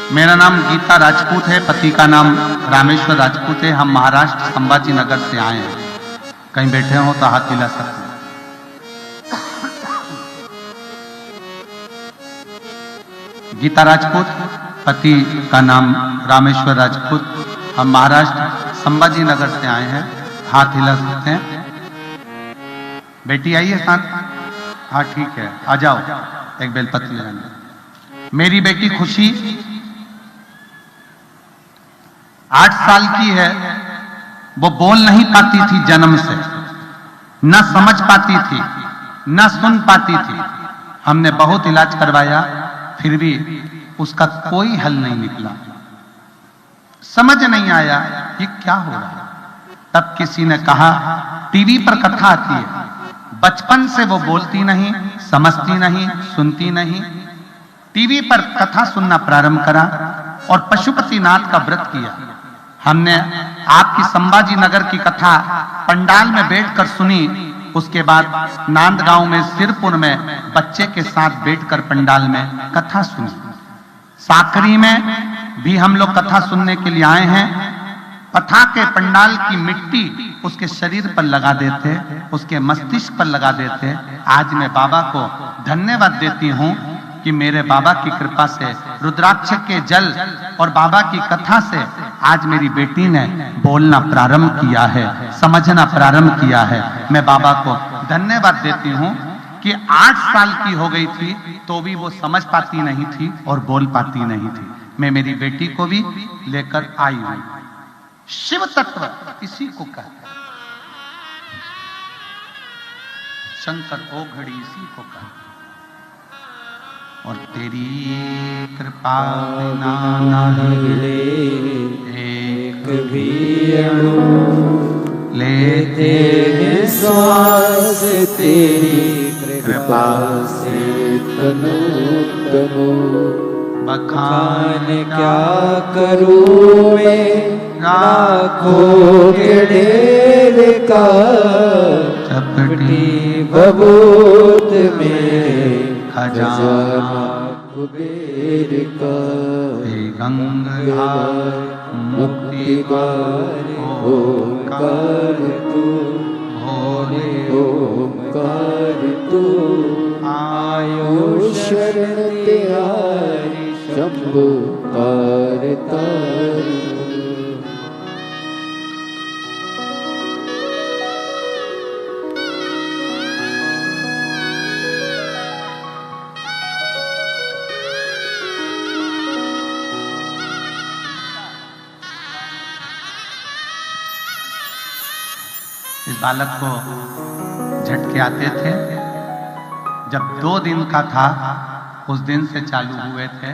मेरा नाम गीता राजपूत है, पति का नाम रामेश्वर राजपूत है। हम महाराष्ट्र संभाजी नगर से आए हैं। कहीं बैठे हो तो हाथ हिला सकते हैं। गीता राजपूत, पति का नाम रामेश्वर राजपूत। हम महाराष्ट्र संभाजी नगर से आए हैं। हाथ हिला सकते हैं। बेटी आई है साथ? हाँ ठीक है, आ जाओ, एक बेलपत्र ले लेंगे। मेरी बेटी खुशी 8 साल की है। वो बोल नहीं पाती थी जन्म से, न समझ पाती थी, न सुन पाती थी। हमने बहुत इलाज करवाया, फिर भी उसका कोई हल नहीं निकला। समझ नहीं आया ये क्या हो रहा है। तब किसी ने कहा टीवी पर कथा आती है। बचपन से वो बोलती नहीं, समझती नहीं, सुनती नहीं। टीवी पर कथा सुनना प्रारंभ करा और पशुपतिनाथ का व्रत किया। हमने आपकी संभाजी नगर की कथा पंडाल में बैठकर सुनी। उसके बाद नांदगांव में सिरपुर में बच्चे के साथ बैठकर पंडाल में कथा सुनी। साकरी में भी हम लोग कथा सुनने के लिए आए हैं। कथा के पंडाल की मिट्टी उसके शरीर पर लगा देते, उसके मस्तिष्क पर लगा देते। आज मैं बाबा को धन्यवाद देती हूं कि मेरे बाबा की कृपा से, रुद्राक्ष के जल और बाबा की कथा से आज मेरी बेटी ने बोलना प्रारंभ किया है, समझना प्रारंभ किया है। मैं बाबा को धन्यवाद देती हूं कि 8 साल की हो गई थी तो भी वो समझ पाती नहीं थी और बोल पाती नहीं थी। मैं मेरी बेटी को भी लेकर आई हूं। शिव तत्व इसी को कहते हैं, शंकर ओघड़ी इसी को कहते हैं। और तेरी कृपा बिना न हिले एक भी अणु, लेते हैं श्वास तेरी कृपा से तनु तनु। बखान क्या करूं मैं लाखों के ढेर का, चपटी बबूत में खजाना कुबेर का। गंगा मुक्ति द्वार ओंकार तू, भोले ओंकार तू। आयो शरण तिहारी शंभु तार तार। इस बालक को झटके आते थे। जब 2 दिन का था उस दिन से चालू हुए थे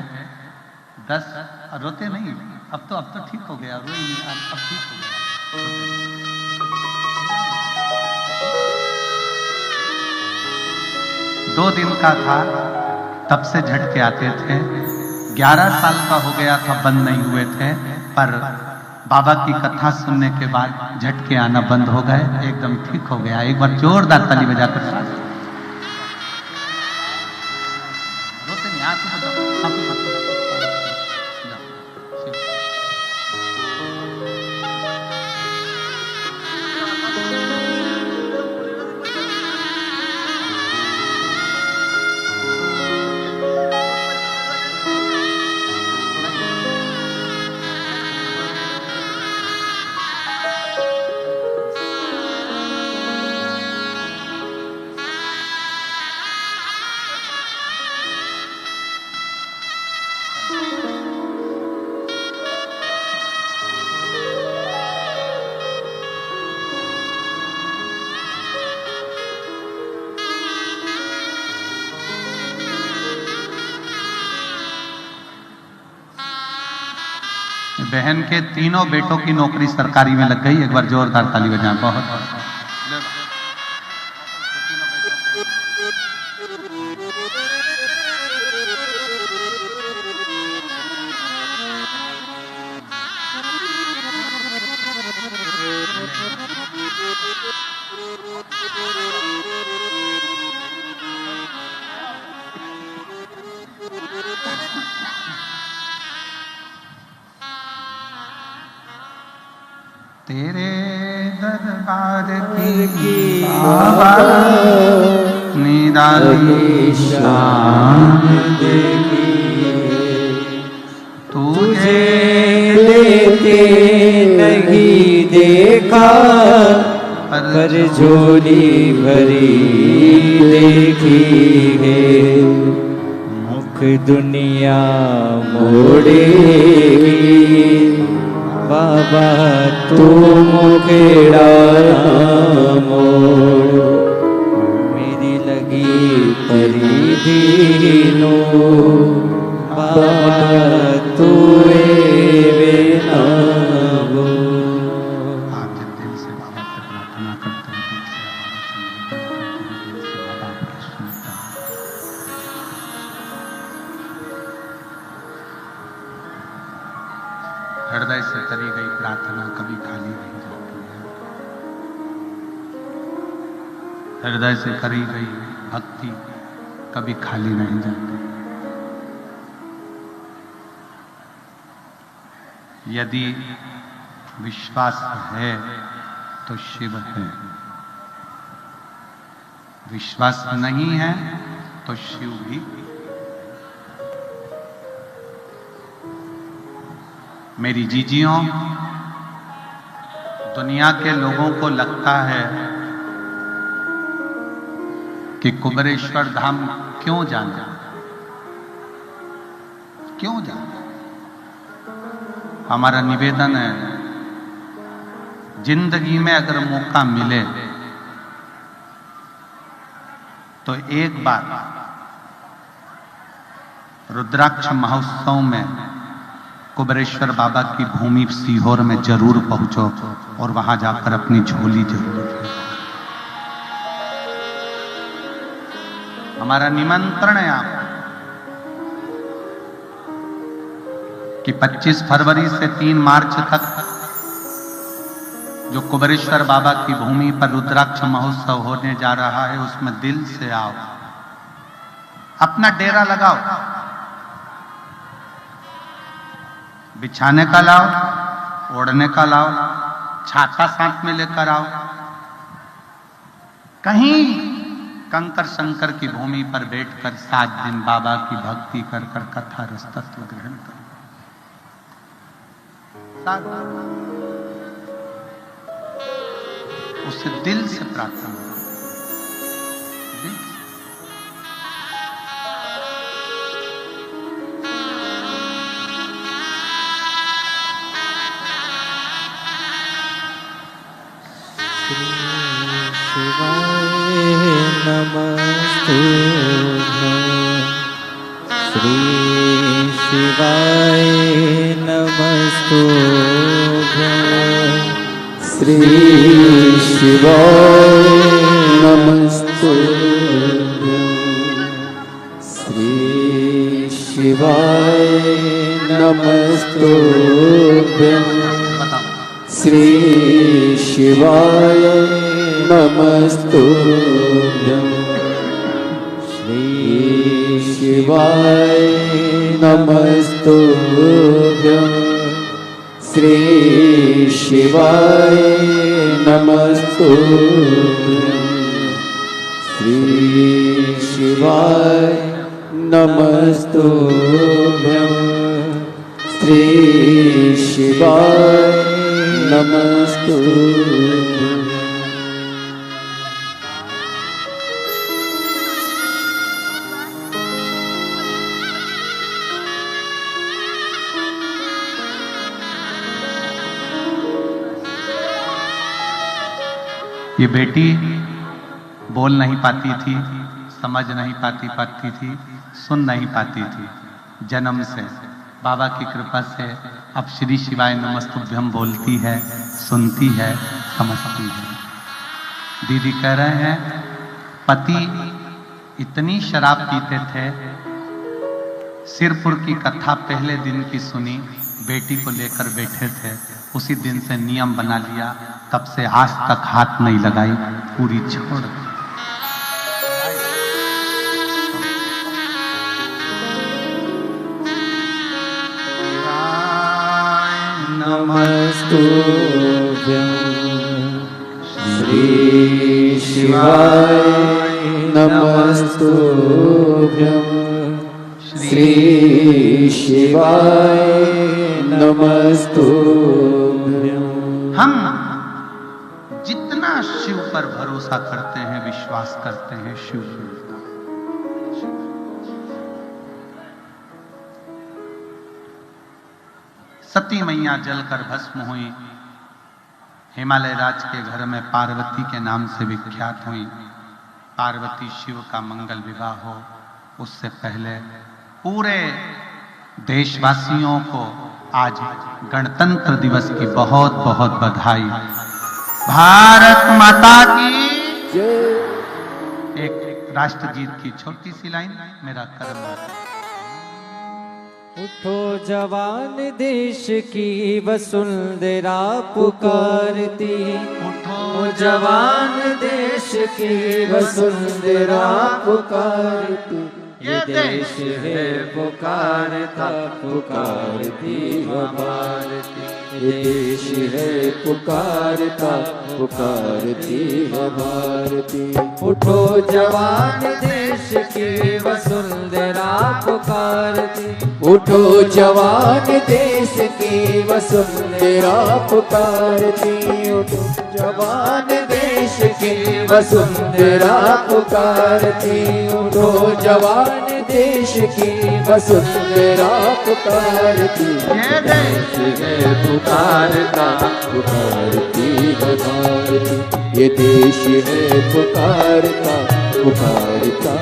10। रोते नहीं, अब तो ठीक हो गया, रोई नहीं, अब ठीक हो गया। 2 दिन का था तब से झटके आते थे। 11 साल का हो गया था, बंद नहीं हुए थे, पर बाबा की कथा सुनने के बाद झटके आना बंद हो गए, एकदम ठीक हो गया। एक बार जोरदार ताली बजाकर रोते नहीं, आंसू बजाओ, आंसू बजाओ। बहन के तीनों बेटों की नौकरी सरकारी में लग गई। एक बार जोरदार ताली बजाएं। बहुत तेरे दरबार की बाबा निराली शान देखी, तुझे लेते नहीं देखा, पर झोली भरी देखी है। मुख दुनिया मोड़ेगी, बाबा तू मुखेड़ा मोड़। मेरी लगी परी दीनो, बाबा तू बेना वो। आप जब दिल से बाबा से प्रार्थना करते हैं, दिल से बाबा आपकी सुनता है। हृदय से करी गई प्रार्थना कभी खाली नहीं जाती है। हृदय से करी गई भक्ति कभी खाली नहीं जाती। यदि विश्वास है तो शिव है, विश्वास नहीं है तो शिव भी। मेरी जीजियों, दुनिया के लोगों को लगता है कि कुबेरेश्वर धाम क्यों जाना, क्यों जाना। हमारा निवेदन है, जिंदगी में अगर मौका मिले तो एक बार रुद्राक्ष महोत्सव में कुबेरेश्वर बाबा की भूमि सीहोर में जरूर पहुंचो और वहां जाकर अपनी झोली जरूर फेंको। हमारा निमंत्रण है आपको कि 25 फरवरी से 3 मार्च तक जो कुबेरेश्वर बाबा की भूमि पर रुद्राक्ष महोत्सव होने जा रहा है, उसमें दिल से आओ, अपना डेरा लगाओ, बिछाने का लाओ, ओढ़ने का लाओ, छाता साथ में लेकर आओ, कहीं कंकर शंकर की भूमि पर बैठकर 7 दिन बाबा की भक्ति कर कर कथा रस तत्व ग्रहण करो। उससे दिल से प्रार्थना करो, दिल से। श्री शिवाय नमस्तुभ्यं, श्री शिवाय नमस्तुभ्यं, श्री शिवाय नमस्तुभ्यं, श्री शिवाय नमस्तुभ्यं, श्री शिवाय नमस्तुभ्यं, श्री शिवाय नमस्तुभ्यं, श्री शिवाय नमस्तुभ्यं, श्री शिवाय नमस्तुभ्यं। ये बेटी बोल नहीं पाती थी, समझ नहीं पाती थी, सुन नहीं पाती थी। जन्म से बाबा की कृपा से अब श्री शिवाय नमस्तुभ्यम बोलती है, सुनती है, समझती है। दीदी कह रहे हैं पति इतनी शराब पीते थे, सिरपुर की कथा पहले दिन की सुनी, बेटी को लेकर बैठे थे, उसी दिन से नियम बना लिया, तब से आज तक हाथ नहीं लगाई, पूरी छोड़ दी। नमस्तुभ्यं, श्री शिवाय नमस्तुभ्यं, श्री शिवाय नमस्तुभ्यं। हम जितना शिव पर भरोसा करते हैं, विश्वास करते हैं, शिव मिलता है। सती मैया जलकर भस्म हुई, हिमालय राज के घर में पार्वती के नाम से विख्यात हुई। पार्वती शिव का मंगल विवाह हो, उससे पहले पूरे देशवासियों को आज गणतंत्र दिवस की बहुत बहुत बधाई। भारत माता की जय। एक राष्ट्रगीत की छोटी सी लाइन, मेरा कर्म। उठो जवान देश की वसुंधरा पुकारती, उठो जवान देश की वसुंधरा पुकारती, ये देश है पुकारता पुकारती है भारती, ये देश है पुकारता पुकारती है भारती। उठो जवान देश की वसुंधरा पुकारती, उठो जवान देश की वसुंधरा पुकारती, उठो जवान देश देश की वसुंधरा पुकारती, उठो जवान देश की वसुंधरा पुकारती, ये देश है पुकारता, पुकारती है भारती, ये देश है पुकारता पुकारता,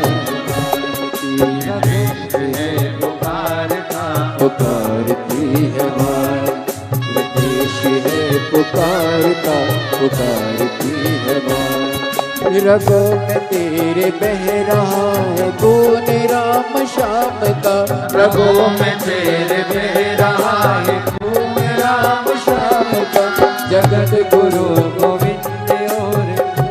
ये देश है पुकारता, पुकारती है भारत, ये देश है पुकारता पुकारती है भारत। रगों में तेरे बह रहा है खून राम श्याम का, रगों में तेरे बह रहा है खून राम श्याम का, जगत गुरु गोविंद और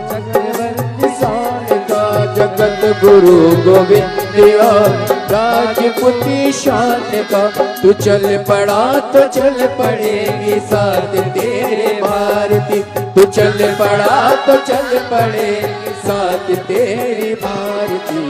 चक्रवर्ती शान का, जगत गुरु गोविंद और राजपूती शान का। तू चल पड़ा तो चल पड़ेगी साथ तेरे भारती, तू चल पड़ा तो चल पड़ेगी साथ तेरी भारती,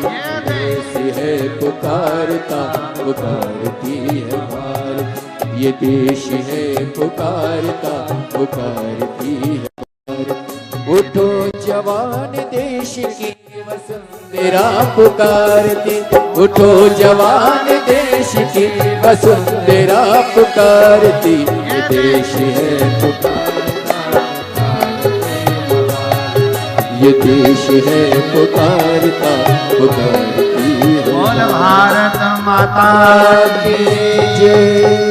देश है पुकारता पुकारती है भारत, ये देश है पुकारता पुकारती है भारत। उठो जवान देश की वसुंधरा पुकारती, उठो जवान देश की वसुंधरा पुकारती, ये देश है पुकारता, ये देश है पुकारता पुकारती है। बोल भारत माता की जय।